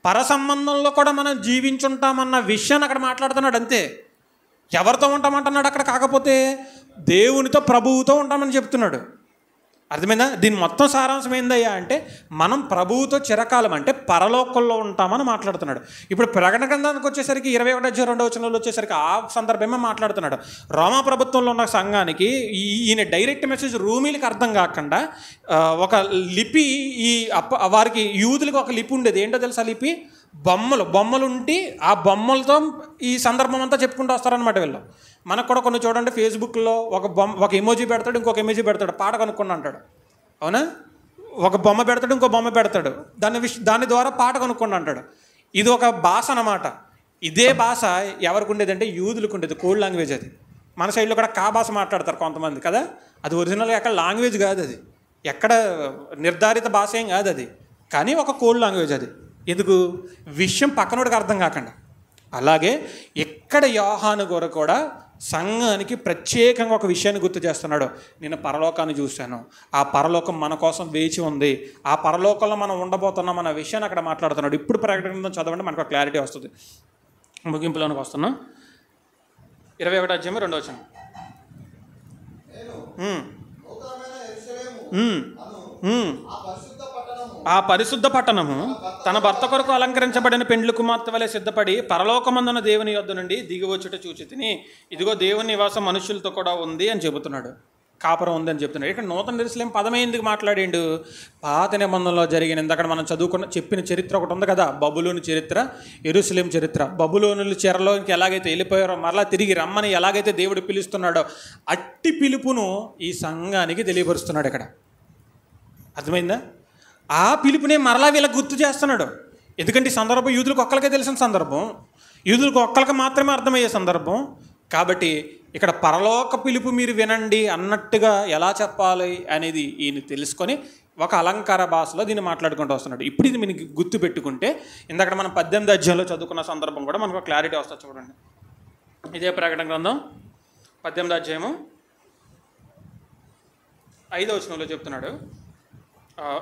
పర సంబంధంలో కూడా మనం జీవించుంటామన్న విషయాన్ని అక్కడ మాట్లాడుతున్నాడు. అంతే. ఎవరితో ఉంటామంటున్నాడు అక్కడ? కాకపోతే దేవునితో, ప్రభువుతో ఉంటామని చెప్తున్నాడు. అర్థమైందా? దీని మొత్తం సారాంశం ఏందయ్యా అంటే, మనం ప్రభువుతో చిరకాలం అంటే పరలోకంలో ఉంటామని మాట్లాడుతున్నాడు. ఇప్పుడు ప్రకటన గ్రంథానికి వచ్చేసరికి 21:2 వచ్చేసరికి ఆ సందర్భమే మాట్లాడుతున్నాడు. రోమా ప్రభుత్వంలో ఉన్న సంఘానికి ఈయన డైరెక్ట్ మెసేజ్ రూమీలకు అర్థం కాకుండా ఒక లిపి, వారికి యూదులకు ఒక లిపి ఉండేది. ఏంటో తెలుసా? లిపి బొమ్మలుంటి ఆ బొమ్మలతో ఈ సందర్భం అంతా చెప్పుకుంటూ వస్తారనమాట వీళ్ళు. మనకు కూడా కొన్ని చూడండి, ఫేస్బుక్లో ఒక ఎమోజీ పెడతాడు, ఇంకొక ఎమోజీ పెడతాడు, పాట కనుక్కొని అంటాడు. అవునా? ఒక బొమ్మ పెడతాడు, ఇంకో బొమ్మ పెడతాడు, దాని ద్వారా పాట కనుక్కొని అంటాడు. ఇది ఒక భాష అన్నమాట. ఇదే భాష ఎవరికి ఉండేదంటే యూదులకు ఉండేది. కోడ్ లాంగ్వేజ్ అది. మన సైడ్లో కూడా కా భాష మాట్లాడతారు కొంతమంది కదా. అది ఒరిజినల్గా ఎక్కడ లాంగ్వేజ్ కాదు, అది ఎక్కడ నిర్ధారిత భాష ఏం కాదు అది, కానీ ఒక కోడ్ లాంగ్వేజ్ అది. ఎందుకు? విషయం పక్కనోడికి అర్థం కాకుండా. అలాగే ఇక్కడ యోహాను గారు కూడా సంఘానికి ప్రత్యేకంగా ఒక విషయాన్ని గుర్తు చేస్తున్నాడు. నేను పరలోకాన్ని చూశాను, ఆ పరలోకం మన కోసం వేచి ఉంది, ఆ పరలోకంలో మనం ఉండబోతున్నాం అన్న విషయాన్ని అక్కడ మాట్లాడుతున్నాడు. ఇప్పుడు ప్రకటన గ్రంథం చదవండి, మనకు క్లారిటీ వస్తుంది. ముగింపులోనికి వస్తున్నాం. 21వ అధ్యాయం 2వ వచనం. ఆ పరిశుద్ధ పట్టణము తన భర్త కొరకు అలంకరించబడిన పెండ్లి కుమార్తె వలె సిద్ధపడి పరలోకమందున దేవుని యొద్ద నుండి దిగివచ్చుట చూచితిని. ఇదిగో దేవుని నివాసం మనుషులతో కూడా ఉంది అని చెబుతున్నాడు. కాపురం ఉంది అని చెప్తున్నాడు. ఇక్కడ నూతన యెరూషలేము పదమే ఎందుకు మాట్లాడిండు? పాత నిబంధనలో జరిగిన అక్కడ మనం చెప్పిన చరిత్ర ఒకటి ఉంది కదా, బబులోను చరిత్ర, యెరూషలేము చరిత్ర. బబులోనులు చెరలోకి ఎలాగైతే వెళ్ళిపోయారో మరలా తిరిగి రమ్మని ఎలాగైతే దేవుడు పిలుస్తున్నాడో అట్టి పిలుపును ఈ సంఘానికి తెలియపరుస్తున్నాడు ఇక్కడ. అర్థమైందా? ఆ పిలుపునే మరలా వీళ్ళకి గుర్తు చేస్తున్నాడు. ఎందుకంటే ఈ సందర్భం యూదులకు ఒక్కరికే తెలిసిన సందర్భం, యూదులకు ఒక్కరికి మాత్రమే అర్థమయ్యే సందర్భం. కాబట్టి ఇక్కడ పరలోక పిలుపు మీరు వినండి అన్నట్టుగా ఎలా చెప్పాలి అనేది ఈయన తెలుసుకొని ఒక అలంకార భాషలో దీన్ని మాట్లాడుకుంటూ వస్తున్నాడు. ఇప్పుడు ఇది మీకు గుర్తు పెట్టుకుంటే ఇందాక మనం 18వ అధ్యాయంలో చదువుకున్న సందర్భం కూడా మనకు క్లారిటీ వస్తుంది. చూడండి, ఇదే ప్రకటన గ్రంథం 18వ అధ్యాయము 5వ వచనంలో చెప్తున్నాడు,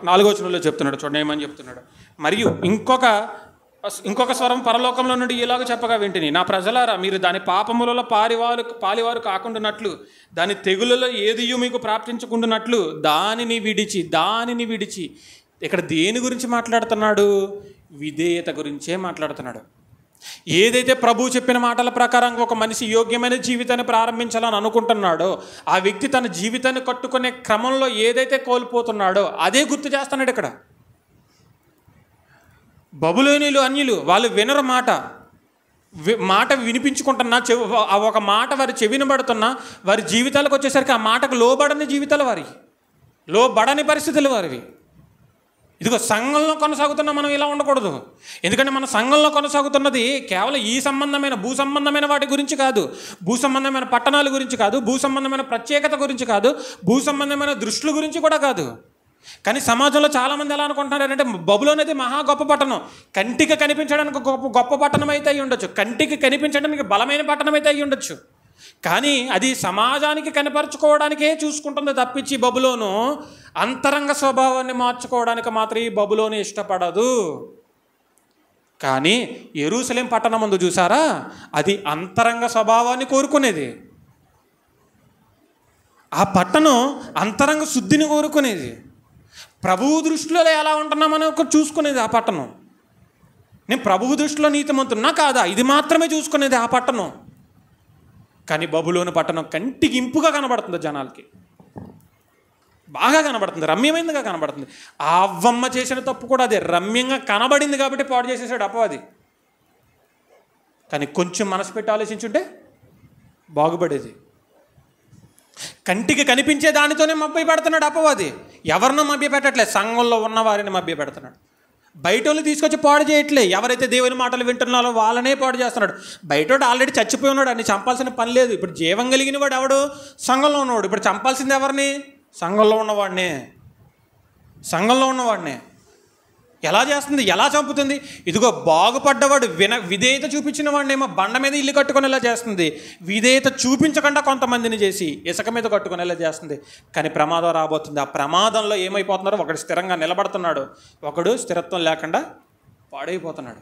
4వ వచనంలో చెప్తున్నాడు. చూడండి ఏమని చెప్తున్నాడు. మరియు ఇంకొక స్వరం పరలోకంలో నుండి ఇలాగ చెప్పగా వింటిని, నా ప్రజలారా, మీరు దాని పాపములలో పాలివారు కాకుండానట్లు, దాని తెగులలో ఏదియు మీకు ప్రాప్తించకుండానట్లు దానిని విడిచి. ఇక్కడ దేని గురించి మాట్లాడుతున్నాడు? విధేయత గురించే మాట్లాడుతున్నాడు. ఏదైతే ప్రభువు చెప్పిన మాటల ప్రకారం ఒక మనిషి యోగ్యమైన జీవితాన్ని ప్రారంభించాలని అనుకుంటున్నాడో ఆ వ్యక్తి తన జీవితాన్ని కట్టుకునే క్రమంలో ఏదైతే కోల్పోతున్నాడో అదే గుర్తు చేస్తున్నాడు ఇక్కడ. బబులోనీలు అన్యులు వాళ్ళు వినరు మాట వినిపించుకుంటున్నా, ఒక మాట వారి చెవినబడుతున్నా వారి జీవితాలకు వచ్చేసరికి ఆ మాటకు లోబడని జీవితాలు లోబడని పరిస్థితులు వారివి. ఇదిగో సంఘంలో కొనసాగుతున్న మనం ఇలా ఉండకూడదు. ఎందుకంటే మన సంఘంలో కొనసాగుతున్నది కేవలం ఈ సంబంధమైన భూ సంబంధమైన వాటి గురించి కాదు, భూ సంబంధమైన పట్టణాల గురించి కాదు, భూ సంబంధమైన ప్రత్యేకత గురించి కాదు, భూ సంబంధమైన దృష్టిల గురించి కూడా కాదు. కానీ సమాజంలో చాలామంది ఎలా అనుకుంటున్నారు అంటే బబులోన్ అనేది మహా గొప్ప పట్టణం, కంటికి కనిపించడానికి గొప్ప పట్టణం అయితే అయి ఉండొచ్చు, కంటికి కనిపించడానికి బలమైన పట్టణం అయితే అయి ఉండొచ్చు. కానీ అది సమాజానికి కనపరుచుకోవడానికే చూసుకుంటుంది తప్పించి బబులోను అంతరంగ స్వభావాన్ని మార్చుకోవడానికి మాత్రం ఈ బబులోను ఇష్టపడదు. కానీ యెరూషలేము పట్టణం ముందు చూసారా, అది అంతరంగ స్వభావాన్ని కోరుకునేది. ఆ పట్టణం అంతరంగ శుద్ధిని కోరుకునేది. ప్రభువు దృష్టిలో ఎలా ఉంటున్నామని చూసుకునేది ఆ పట్టణం. నేను ప్రభువు దృష్టిలో నీతిమంతున్నా కాదా ఇది మాత్రమే చూసుకునేది ఆ పట్టణం. కానీ బబులోను పట్టణం కంటికి ఇంపుగా కనబడుతుంది, జనాలకి బాగా కనబడుతుంది, రమ్యమైనదిగా కనబడుతుంది. ఆ అవ్వమ్మ చేసిన తప్పు కూడా అదే, రమ్యంగా కనబడింది కాబట్టి పాడు చేసేసాడు అపవాది. కానీ కొంచెం మనసు పెట్టి ఆలోచించుంటే బాగుపడేది. కంటికి కనిపించే దానితోనే మభ్య పెడుతున్నాడు అపవాది. ఎవరినో మభ్య పెట్టట్లేదు, సంఘంలో ఉన్న వారిని మభ్య పెడుతున్నాడు. బయట వాళ్ళు తీసుకొచ్చి పాడు చేయట్లే, ఎవరైతే దేవుని మాటలు వింటున్నారో వాళ్ళనే పాడు చేస్తున్నాడు. బయటోడు ఆల్రెడీ చచ్చిపోయి ఉన్నాడు, అన్ని చంపాల్సిన పని లేదు. ఇప్పుడు జీవం కలిగిన వాడు ఎవడు? సంఘంలో ఉన్నవాడు. ఇప్పుడు చంపాల్సింది ఎవరిని? సంఘంలో ఉన్నవాడినే. ఎలా చేస్తుంది? ఎలా చంపుతుంది? ఇదిగో బాగుపడ్డవాడు విధేయత చూపించిన వాడినేమో బండ మీద ఇల్లు కట్టుకునేలా చేస్తుంది, విధేయత చూపించకుండా కొంతమందిని చేసి ఇసుక మీద కట్టుకునేలా చేస్తుంది. కానీ ప్రమాదం రాబోతుంది. ఆ ప్రమాదంలో ఏమైపోతున్నారో, ఒకడు స్థిరంగా నిలబడుతున్నాడు, ఒకడు స్థిరత్వం లేకుండా పాడైపోతున్నాడు.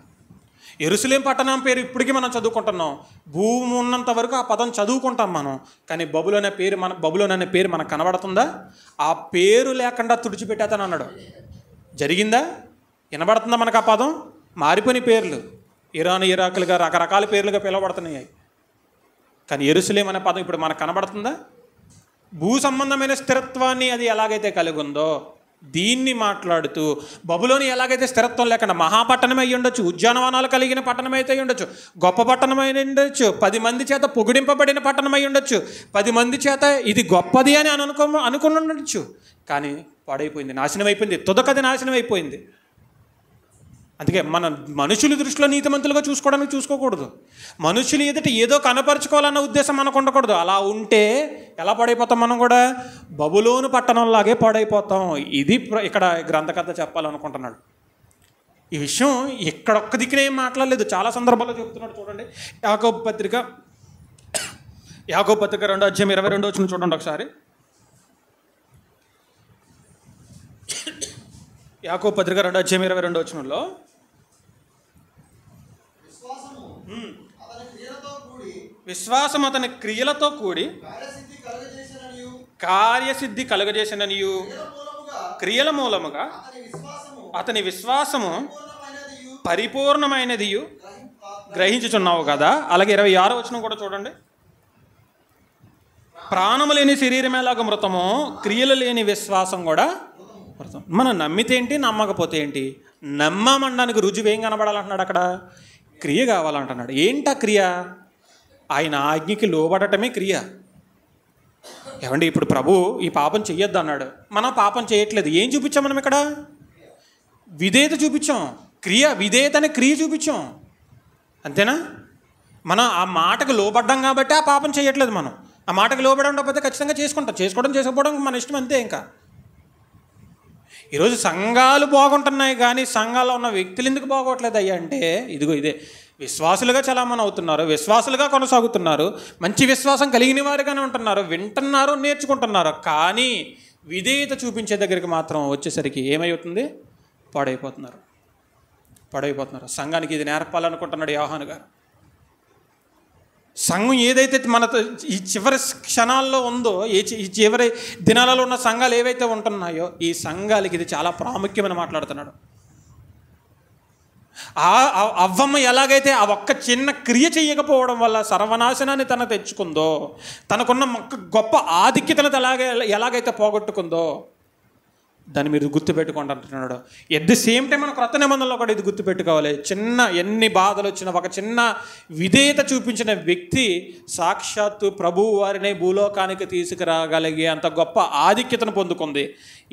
యెరూషలేము పట్టణం పేరు ఇప్పటికీ మనం చదువుకుంటున్నాం, భూమి ఉన్నంత వరకు ఆ పదం చదువుకుంటాం మనం. కానీ బబులోన్ అనే పేరు మనకు కనబడుతుందా? ఆ పేరు లేకుండా తుడిచిపెట్టేతను అన్నాడు. జరిగిందా? వినబడుతుందా మనకు ఆ పదం? మారిపోయిన పేర్లు, ఇరాకులుగా రకరకాల పేర్లుగా పిలువబడుతున్నాయి. కానీ యెరూషలేము అనే పదం ఇప్పుడు మనకు కనబడుతుందా? భూ సంబంధమైన స్థిరత్వాన్ని అది ఎలాగైతే కలిగి ఉందో దీన్ని మాట్లాడుతూ బబులోని ఎలాగైతే స్థిరత్వం లేకుండా మహాపట్టణం అయి ఉండొచ్చు, ఉద్యానవనాలు కలిగిన పట్టణం అయితే ఉండొచ్చు, గొప్ప పట్టణం అయి ఉండొచ్చు, 10 మంది చేత పొగిడింపబడిన పట్టణం అయి ఉండొచ్చు, 10 మంది చేత ఇది గొప్పది అని అనుకుని ఉండొచ్చు. కానీ పాడైపోయింది, నాశనం అయిపోయింది, తుదకది నాశనం అయిపోయింది. అందుకే మన మనుషుల దృష్టిలో నీతిమంతులుగా చూసుకోకూడదు. మనుషులు ఎదుట ఏదో కనపరుచుకోవాలన్న ఉద్దేశం మనకు ఉండకూడదు. అలా ఉంటే ఎలా పాడైపోతాం? మనం కూడా బబులోను పట్టణంలాగే పాడైపోతాం. ఇది ఇక్కడ గ్రంథకర్త చెప్పాలనుకుంటున్నాడు. ఈ విషయం ఎక్కడొక్క దిక్కునే ఏం మాట్లాడలేదు, చాలా సందర్భాల్లో చెప్తున్నాడు. చూడండి, యాకోబు పత్రిక యాకోబు పత్రిక 2:22 చూడండి ఒకసారి. యాకోబు పత్రిక 2:22 విశ్వాసం అతని క్రియలతో కూడి కార్యసిద్ధి కలుగజేసిననియు క్రియల మూలముగా అతని విశ్వాసము పరిపూర్ణమైనది గ్రహించుచున్నావు కదా. అలాగే 26 కూడా చూడండి. ప్రాణము లేని శరీరం ఎలాగ మృతమో క్రియలు లేని విశ్వాసం కూడా మృతం. మనం నమ్మితే ఏంటి, నమ్మకపోతే ఏంటి? నమ్మమనడానికి రుజువు ఏం కనబడాలంటున్నాడు అక్కడ? క్రియ కావాలంటున్నాడు. ఏంటా క్రియ? ఆయన ఆజ్ఞకి లోబడటమే క్రియ. ఏమండి, ఇప్పుడు ప్రభు ఈ పాపం చెయ్యొద్దు అన్నాడు, మనం పాపం చేయట్లేదు. ఏం చూపించాం మనం ఇక్కడ? విధేయత చూపించాం. క్రియ, విధేయత అనే క్రియ చూపించాం, అంతేనా? మనం ఆ మాటకు లోబడ్డాం కాబట్టి ఆ పాపం చేయట్లేదు. మనం ఆ మాటకు లోబడి ఉండకపోతే ఖచ్చితంగా చేసుకోవడం చేసుకోకపోవడం మన ఇష్టం, అంతే. ఇంకా ఈరోజు సంఘాలు బాగుంటున్నాయి కానీ సంఘాల్లో ఉన్న వ్యక్తులు ఎందుకు బాగోట్లేదు అయ్యా అంటే, ఇదే విశ్వాసులుగా చలామణి అవుతున్నారు, విశ్వాసులుగా కొనసాగుతున్నారు, మంచి విశ్వాసం కలిగిన వారుగానే ఉంటున్నారు, వింటున్నారు, నేర్చుకుంటున్నారు. కానీ విధేయత చూపించే దగ్గరికి మాత్రం వచ్చేసరికి ఏమవుతుంది? పాడైపోతున్నారు. సంఘానికి ఇది నేర్పాలనుకుంటున్నాడు యోహాను గారు. సంఘం ఏదైతే మనతో ఈ చివరి క్షణాల్లో ఉందో, ఈ చివరి దినాలలో ఉన్న సంఘాలు ఏవైతే ఉంటున్నాయో, ఈ సంఘాలకి ఇది చాలా ప్రాముఖ్యమని మాట్లాడుతున్నాడు. అవ్వమ్మ ఎలాగైతే ఆ ఒక్క చిన్న క్రియ చేయకపోవడం వల్ల సర్వనాశనాన్ని తన తెచ్చుకుందో, తనకున్న గొప్ప ఆధిక్యతను ఎలాగైతే పోగొట్టుకుందో, దాన్ని మీరు గుర్తుపెట్టుకోండి అంటున్నాడు. ఎట్ ది సేమ్ టైం మన క్రొత్త నిబంధనలో కూడా ఇది గుర్తుపెట్టుకోవాలి. ఎన్ని బాధలు వచ్చినా ఒక చిన్న విధేయత చూపించిన వ్యక్తి సాక్షాత్తు ప్రభువు వారిని భూలోకానికి తీసుకురాగలిగే అంత గొప్ప ఆధిక్యతను పొందుకుంది.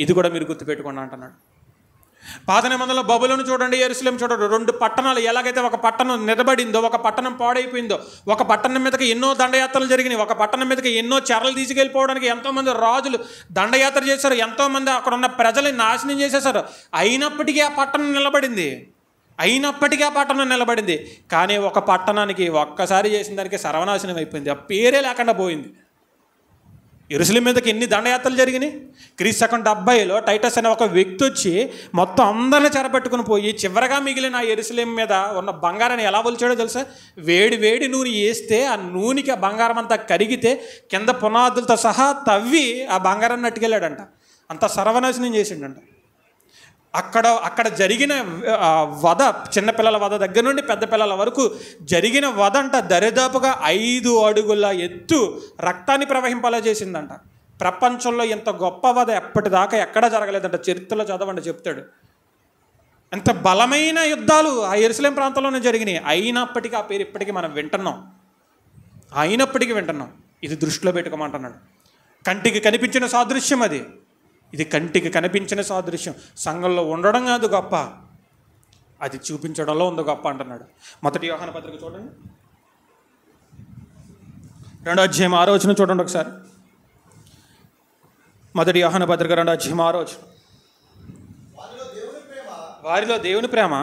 ఇది కూడా మీరు గుర్తుపెట్టుకోండి అంటున్నాడు. పాత నిబంధనలో బబులోను చూడండి, యెరూషలేము చూడండి. 2 పట్టణాలు ఎలాగైతే ఒక పట్టణం నిలబడిందో, ఒక పట్టణం పాడైపోయిందో, ఒక పట్టణం మీదకి ఎన్నో దండయాత్రలు జరిగినాయి, ఒక పట్టణం మీదకి ఎన్నో చెరలు తీసుకెళ్ళిపోవడానికి ఎంతోమంది రాజులు దండయాత్ర చేశారు, ఎంతోమంది అక్కడ ఉన్న ప్రజల్ని నాశనం చేసేశారు. అయినప్పటికీ ఆ పట్టణం నిలబడింది. కానీ ఒక పట్టణానికి ఒక్కసారి చేసిన దానికి సర్వనాశనం అయిపోయింది, ఆ పేరే లేకుండా పోయింది. యెరూషలేము మీదకి ఎన్ని దండయాత్రలు జరిగినాయి. క్రీస్తు 70లో టైటస్ అనే ఒక వ్యక్తి వచ్చి మొత్తం అందరిని చెరపెట్టుకుని పోయి చివరగా మిగిలిన ఆ యెరూషలేము మీద ఉన్న బంగారాన్ని ఎలా ఒలిచాడో తెలుసా? వేడి నూనె వేస్తే ఆ నూనెకి ఆ బంగారం అంతా కరిగితే కింద పునాదులతో సహా తవ్వి ఆ బంగారాన్ని అట్టుకెళ్ళాడంట. అంత సర్వనాశనం చేసిండంట. అక్కడ జరిగిన వధ, చిన్నపిల్లల వధ దగ్గర నుండి పెద్ద పిల్లల వరకు జరిగిన వధ అంట దరిదాపుగా 5 అడుగుల ఎత్తు రక్తాన్ని ప్రవహింపలా చేసిందంట. ప్రపంచంలో ఇంత గొప్ప వధ ఎప్పటిదాకా ఎక్కడా జరగలేదంట. చరిత్రలో చదవండి, చెప్తాడు. ఎంత బలమైన యుద్ధాలు ఆ యెరూషలేము ప్రాంతంలోనే జరిగినాయి. అయినప్పటికీ ఆ పేరు ఇప్పటికీ మనం వింటున్నాం. ఇది దృష్టిలో పెట్టుకోమంటున్నాడు. కంటికి కనిపించిన సాదృశ్యం అది. ఇది కంటికి కనిపించిన సాదృశ్యం. సంఘంలో ఉండడం కాదు గొప్ప, అది చూపించడంలో ఉంది గొప్ప అంటున్నాడు. మొదటి యోహాను పత్రిక చూడండి, 2:6 చూడండి ఒకసారి. మొదటి యోహాను పత్రిక 2:6. వారిలో దేవుని ప్రేమ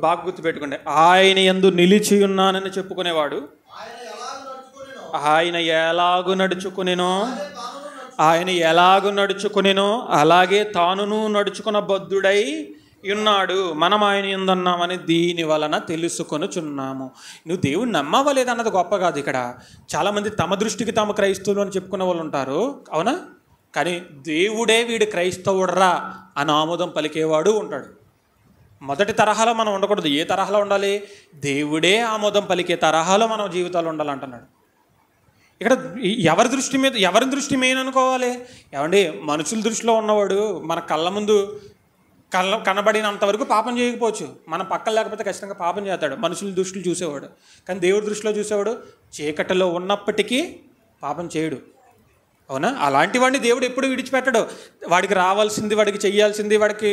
బాగా గుర్తుపెట్టుకోండి. ఆయన యందు నిలిచి ఉన్నానని చెప్పుకునేవాడు ఆయన ఎలాగు నడుచుకునేనో అలాగే తానును నడుచుకున్న బద్ధుడై ఉన్నాడు. మనం ఆయన యందున్నామని దీని వలన తెలుసుకొనుచున్నాము. నువ్వు దేవుని నమ్మవలేదన్నది గొప్ప కాదు. ఇక్కడ చాలామంది తమ దృష్టికి తాము క్రైస్తవులు అని చెప్పుకునే వాళ్ళు ఉంటారు, అవునా? కానీ దేవుడే వీడు క్రైస్తవుడరా అని ఆమోదం పలికేవాడు ఉంటాడు. మొదటి తరహాలో మనం ఉండకూడదు. ఏ తరహాలో ఉండాలి? దేవుడే ఆమోదం పలికే తరహాలో మన జీవితాలు ఉండాలంటున్నాడు. ఇక్కడ ఎవరి దృష్టి మెయిన్ అనుకోవాలి? ఏమండి, మనుషుల దృష్టిలో ఉన్నవాడు మన కళ్ళ ముందు కనబడినంతవరకు పాపం చేయకపోవచ్చు, మన పక్కన లేకపోతే ఖచ్చితంగా పాపం చేస్తాడు మనుషుల దృష్టిలో చూసేవాడు. కానీ దేవుడి దృష్టిలో చూసేవాడు చీకటిలో ఉన్నప్పటికీ పాపం చేయడు, అవునా? అలాంటి వాడిని దేవుడు ఎప్పుడు విడిచిపెట్టడు. వాడికి రావాల్సింది, వాడికి చెయ్యాల్సింది, వాడికి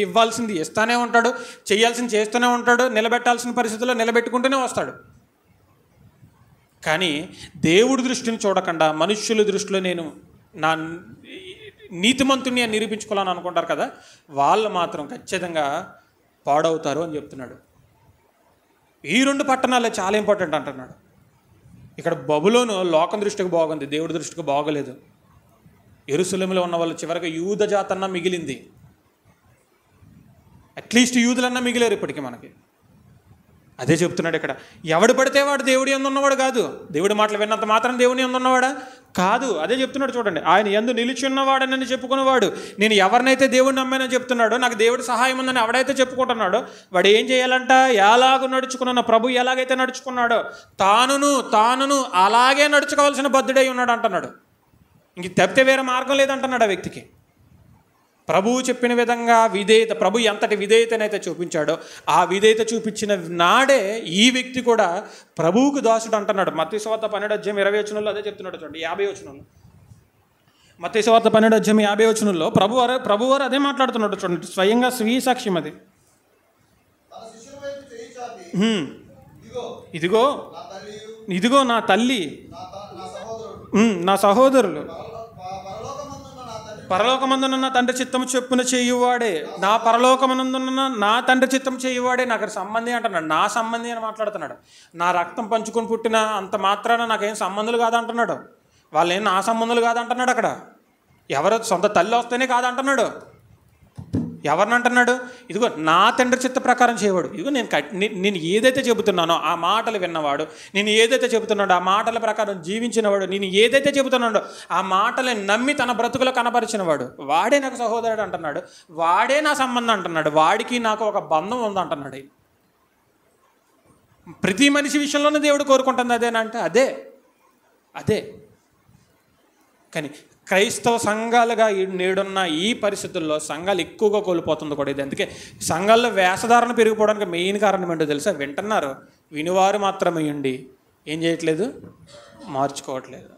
ఇవ్వాల్సింది ఇస్తానే ఉంటాడు, చేయాల్సింది చేస్తూనే ఉంటాడు, నిలబెట్టాల్సిన పరిస్థితుల్లో నిలబెట్టుకుంటూనే వస్తాడు. కానీ దేవుడి దృష్టిని చూడకుండా మనుష్యుల దృష్టిలో నేను నా నీతిమంతుని అని నిరూపించుకోవాలని అనుకుంటారు కదా, వాళ్ళు మాత్రం ఖచ్చితంగా పాడవుతారు అని చెప్తున్నాడు. ఈ 2 పట్టణాలే చాలా ఇంపార్టెంట్ అంటున్నాడు. ఇక్కడ బబులోను లోకం దృష్టికి బాగుంది, దేవుడి దృష్టికి బాగోలేదు. యెరూషలేములో ఉన్న వాళ్ళు చివరికి యూద జాతన్నా మిగిలింది. అట్లీస్ట్ యూదులన్నా మిగిలేరు ఇప్పటికీ మనకి. అదే చెప్తున్నాడు ఇక్కడ. ఎవడు పడితే వాడు దేవుడి యందు ఉన్నవాడు కాదు. దేవుడి మాటలు విన్నంత మాత్రం దేవుని యందు ఉన్నవాడా కాదు. అదే చెప్తున్నాడు చూడండి. ఆయన యందు నిలిచి ఉన్నవాడనని చెప్పుకునేవాడు, నేను ఎవరినైతే దేవుడిని నమ్మానని చెప్తున్నాడో, నాకు దేవుడి సహాయం ఉందని ఎవడైతే చెప్పుకుంటున్నాడో వాడు ఏం చేయాలంట? ఎలాగ నడుచుకున్న ప్రభు ఎలాగైతే నడుచుకున్నాడో తానును అలాగే నడుచుకోవాల్సిన బద్ధుడై ఉన్నాడు అంటున్నాడు. ఇంక తప్పితే వేరే మార్గం లేదంటున్నాడు ఆ వ్యక్తికి. ప్రభువు చెప్పిన విధంగా విధేయత, ప్రభు ఎంతటి విధేయతనైతే చూపించాడో ఆ విధేయత చూపించిన నాడే ఈ వ్యక్తి కూడా ప్రభువుకు దాసుడు అంటున్నాడు. మత్తయి సువార్త 12:20 అదే చెప్తున్నాడు చూడండి. 50 మత్తయి సువార్త 12:50 ప్రభువారు అదే మాట్లాడుతున్నాడు చూడండి. స్వయంగా స్వీయ సాక్ష్యం అది. ఇదిగో నా తల్లి, నా సహోదరులు, పరలోకమందున్న నా తండ్రి చిత్తము చొప్పున చేయువాడే, నా పరలోకమందున్న నా తండ్రి చిత్తం చేయువాడే నాకు సంబంధి అంటున్నాడు. నా సంబంధి అని మాట్లాడుతున్నాడు. నా రక్తం పంచుకొని పుట్టిన అంత మాత్రాన నాకేం సంబంధులు కాదంటున్నాడు. వాళ్ళేం నా సంబంధులు కాదంటున్నాడు. అక్కడ ఎవరో సొంత తల్లి వస్తేనే కాదంటున్నాడు. ఎవరిని అంటున్నాడు? ఇదిగో నా తండ్రి చిత్త ప్రకారం చేయవాడు. ఇదిగో నేను ఏదైతే చెబుతున్నానో ఆ మాటలు విన్నవాడు, నేను ఏదైతే చెబుతున్నాడో ఆ మాటల ప్రకారం జీవించినవాడు, నేను ఏదైతే చెబుతున్నాడో ఆ మాటలను నమ్మి తన బ్రతుకులో కనపరిచినవాడు, వాడే నాకు సహోదరుడు అంటున్నాడు. వాడే నా సంబంధం అంటున్నాడు. వాడికి నాకు ఒక బంధం ఉంది అంటున్నాడు. ప్రతి మనిషి విషయంలోనే దేవుడు కోరుకుంటుంది అదేనంటే అదే. కానీ క్రైస్తవ సంఘాలుగా నేడున్న ఈ పరిస్థితుల్లో సంఘాలు ఎక్కువగా కోల్పోతుంది కూడా ఇది. అందుకే సంఘాల్లో వేషధారణ పెరిగిపోవడానికి మెయిన్ కారణం ఏంటో తెలుసా? వింటున్నారు, వినివారు మాత్రమే ఉండి ఏం చేయట్లేదు, మార్చుకోవట్లేదు.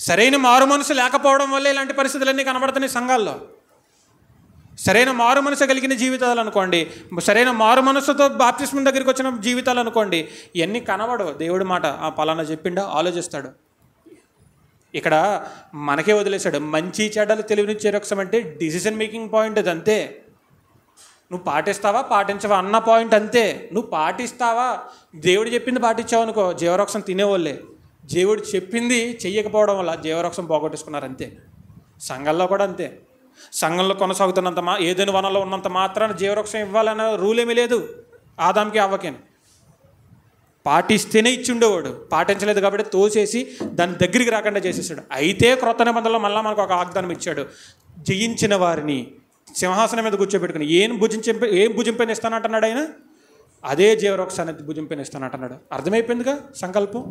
సరైన మారు మనసు లేకపోవడం వల్ల ఇలాంటి పరిస్థితులన్నీ కనబడుతున్నాయి సంఘాల్లో. సరైన మారు మనసు కలిగిన జీవితాలు అనుకోండి, సరైన మారు మనసుతో బాప్తిస్మం దగ్గరికి వచ్చిన జీవితాలు అనుకోండి, ఇవన్నీ కనబడవు. దేవుడి మాట పలానా చెప్పిండా ఆలోచిస్తాడు. ఇక్కడ మనకే వదిలేశాడు. మంచి చెడ్డలు తెలివినిచ్చే రక్షం అంటే డిసిషన్ మేకింగ్ పాయింట్ అది అంతే. నువ్వు పాటిస్తావా పాటించవా అన్న పాయింట్ అంతే. నువ్వు పాటిస్తావా, దేవుడు చెప్పింది పాటించావు అనుకో, జీవరక్షం తినేవాళ్ళే. దేవుడు చెప్పింది చెయ్యకపోవడం వల్ల జీవరక్షం పోగొట్టుకున్నారు అంతే. సంఘంలో కూడా అంతే. సంఘంలో కొనసాగుతున్నంత ఏదైనా వనంలో ఉన్నంత మాత్రాన జీవరక్షం ఇవ్వాలన్న రూల్ ఏమీ లేదు. ఆదాంకి అవ్వకేని పాటిస్తేనే ఇచ్చిండేవాడు. పాటించలేదు కాబట్టి తోసేసి దాని దగ్గరికి రాకుండా చేసేసాడు. అయితే క్రొత్త నిబంధనలో మళ్ళీ మనకు ఒక వాగ్దానం ఇచ్చాడు. జయించిన వారిని సింహాసనం మీద కూర్చోబెట్టుకుని ఏం భుజింపని ఇస్తానంటున్నాడు ఆయన? అదే జీవరక్షాన్ని భుజింపని ఇస్తానంటున్నాడు. అర్థమైపోయిందిగా సంకల్పం.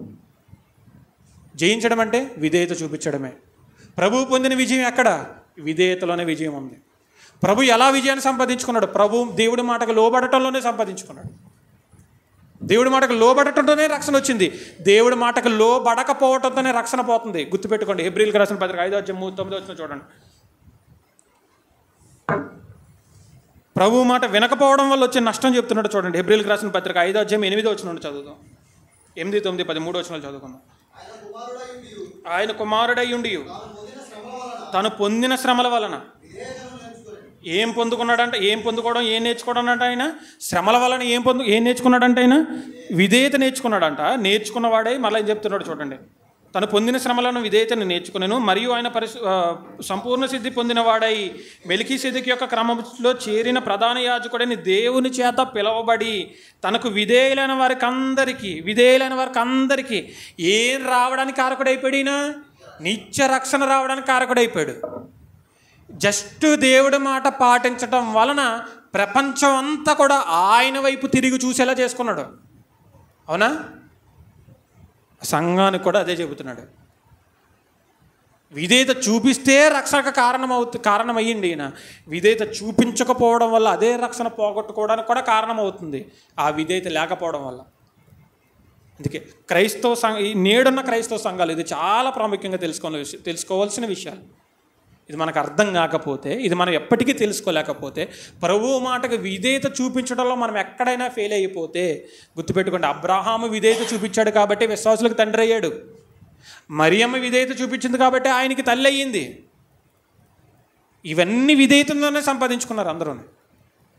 జయించడం అంటే విధేయత చూపించడమే. ప్రభువు పొందిన విజయం ఎక్కడ? విధేయతలోనే విజయం ఉంది. ప్రభు ఎలా విజయాన్ని సంపాదించుకున్నాడు? ప్రభు దేవుడి మాటకు లోబడటంలోనే సంపాదించుకున్నాడు. దేవుడి మాటకు లోబడటంతోనే రక్షణ వచ్చింది. దేవుడి మాటకు లోబడకపోవడంతోనే రక్షణ పోతుంది. గుర్తుపెట్టుకోండి. హెబ్రీయులకు రాసిన పత్రిక 5:9 చూడండి. ప్రభు మాట వినకపోవడం వల్ల వచ్చే నష్టం చెప్తున్నాడు చూడండి. హెబ్రీయులకు రాసిన పత్రిక 5:8 చదువుదాం. 8, 9, 13 చదువుకుందాం. ఆయన కుమారుడై ఉండి తను పొందిన శ్రమల వలన ఏం పొందుకున్నాడంటే, ఏం పొందుకోవడం, ఏం నేర్చుకోవడం అంటే ఆయన శ్రమల వలన ఏం నేర్చుకున్నాడంటే ఆయన విధేయత నేర్చుకున్నాడంట. నేర్చుకున్నవాడే మళ్ళీ ఏం చెప్తున్నాడు చూడండి. తను పొందిన శ్రమలను విధేయతను నేర్చుకున్నాను, మరియు ఆయన సంపూర్ణ సిద్ధి పొందినవాడై మెల్కీసెదెకు యొక్క క్రమంలో చేరిన ప్రధాన యాజకుడని దేవుని చేత పిలువబడి తనకు విధేయులైన వారికి అందరికీ ఏం రావడానికి కారకుడైపోయాడు? ఈయన నిత్య రక్షణ రావడానికి కారకుడైపోయాడు. జస్ట్ దేవుడి మాట పాటించటం వలన ప్రపంచం అంతా కూడా ఆయన వైపు తిరిగి చూసేలా చేసుకున్నాడు. అవునా? సంఘానికి కూడా అదే చెబుతున్నాడు. విధేయత చూపిస్తే రక్షణకు కారణమయ్యింది ఈయన. విధేయత చూపించకపోవడం వల్ల అదే రక్షణ పోగొట్టుకోవడానికి కూడా కారణమవుతుంది, ఆ విధేయత లేకపోవడం వల్ల. అందుకే నేడున్న క్రైస్తవ సంఘాలు ఇది చాలా ప్రాముఖ్యంగా తెలుసుకోవాల్సిన విషయాలు. ఇది మనకు అర్థం కాకపోతే, ఇది మనం ఎప్పటికీ తెలుసుకోలేకపోతే, ప్రభువు మాటకు విధేయత చూపించడంలో మనం ఎక్కడైనా ఫెయిల్ అయిపోతే, గుర్తుపెట్టుకోండి, అబ్రాహాము విధేయత చూపించాడు కాబట్టి విశ్వాసులకు తండ్రి అయ్యాడు. మరియమ్మ విధేయత చూపించింది కాబట్టి ఆయనకి తల్లి అయ్యింది. ఇవన్నీ విధేయతలోనే సంపాదించుకున్నారు అందరూ.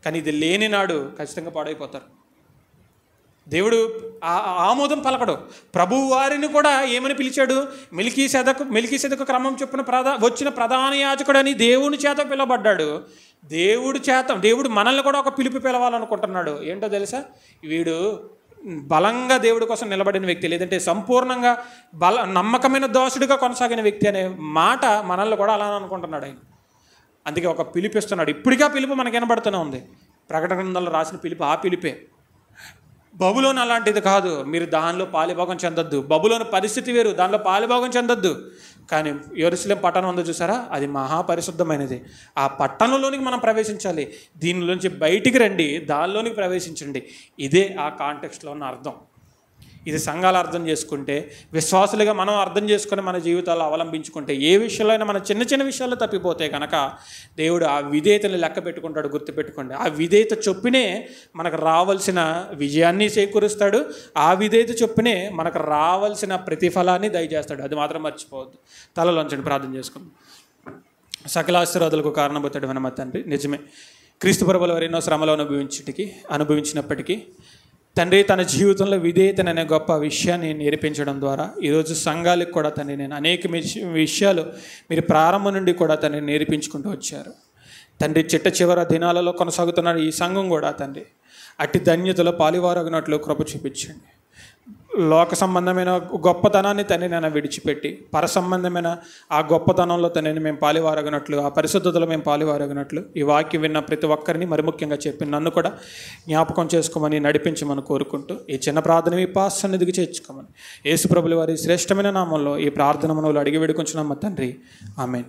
కానీ ఇది లేని నాడు ఖచ్చితంగా పాడైపోతారు. దేవుడు ఆమోదం పలకడు. ప్రభువు వారిని కూడా ఏమని పిలిచాడు? మెల్కీసెదకు క్రమం చొప్పున వచ్చిన ప్రధాన యాజకుడు అని దేవుని చేత పిలవబడ్డాడు. దేవుడు మనల్ని కూడా ఒక పిలుపు పిలవాలనుకుంటున్నాడు. ఏంటో తెలుసా? వీడు బలంగా దేవుడి కోసం నిలబడిన వ్యక్తి, లేదంటే సంపూర్ణంగా నమ్మకమైన దోషుడిగా కొనసాగిన వ్యక్తి అనే మాట మనల్ని కూడా అలా అనుకుంటున్నాడు ఆయన. అందుకే ఒక పిలిపిస్తున్నాడు. ఇప్పటికీ ఆ పిలుపు మనకు వినబడుతూనే ఉంది. ప్రకటన గ్రంథంలో రాసిన పిలుపు ఆ పిలిపే. బబులోను అలాంటిది కాదు, మీరు దానిలో పాలిభాగం చెందొద్దు. బబులోను పరిస్థితి వేరు, దానిలో పాలిభాగం చెందొద్దు. కానీ యెరూషలేము పట్టణం ఉందో చూసారా, అది మహాపరిశుద్ధమైనది. ఆ పట్టణంలోనికి మనం ప్రవేశించాలి. దీనిలోంచి బయటికి రండి, దానిలోనికి ప్రవేశించండి. ఇదే ఆ కాంటెక్స్ట్లో ఉన్న అర్థం. ఇది సంఘాలు అర్థం చేసుకుంటే, విశ్వాసులుగా మనం అర్థం చేసుకుని మన జీవితాల్లో అవలంబించుకుంటే, ఏ విషయంలో అయినా మన చిన్న చిన్న విషయాల్లో తప్పిపోతే కనుక దేవుడు ఆ విధేయతని లెక్క పెట్టుకుంటాడు. గుర్తుపెట్టుకోండి, ఆ విధేయత చొప్పునే మనకు రావాల్సిన విజయాన్ని చేకూరుస్తాడు. ఆ విధేయత చొప్పునే మనకు రావాల్సిన ప్రతిఫలాన్ని దయచేస్తాడు. అది మాత్రం మర్చిపోవద్దు. తలలోంచండి, ప్రార్థన చేసుకుందాం. సకల ఆశీర్వాదాలకు కారణమవుతాడు మన తండ్రి. నిజమే, క్రీస్తు ప్రభువుల వారు ఎన్నో శ్రమలు అనుభవించినప్పటికీ తండ్రి తన జీవితంలో విధేయతననే గొప్ప విషయాన్ని నేర్పించడం ద్వారా ఈరోజు సంఘాలకు కూడా తండ్రి నేను అనేక విషయాలు మీరు ప్రారంభం నుండి కూడా తండ్రి నేర్పించుకుంటూ వచ్చారు. తండ్రి చిట్ట దినాలలో కొనసాగుతున్న ఈ సంఘం కూడా తండ్రి అట్టి ధన్యతలో పాలివారగినట్లు కృప చూపించండి. లోక సంబంధమైన గొప్పతనాన్ని తండ్రి నేను విడిచిపెట్టి పర సంబంధమైన ఆ గొప్పతనంలో తండ్రిని మేము పాలివారగినట్లు, ఆ పరిశుద్ధతలో మేము పాలివారగినట్లు ఈ వాక్యం విన్న ప్రతి ఒక్కరిని మరి ముఖ్యంగా చెప్పి నన్ను కూడా జ్ఞాపకం చేసుకోమని నడిపించమని కోరుకుంటూ ఈ చిన్న ప్రార్థన మీ పాస్ సన్నిధికి చేర్చుకోమని యేసు ప్రభుల వారి శ్రేష్టమైన నామంలో ఈ ప్రార్థన మనలో అడిగి వేడుకొంచున్నాం తండ్రి. ఆమేన్.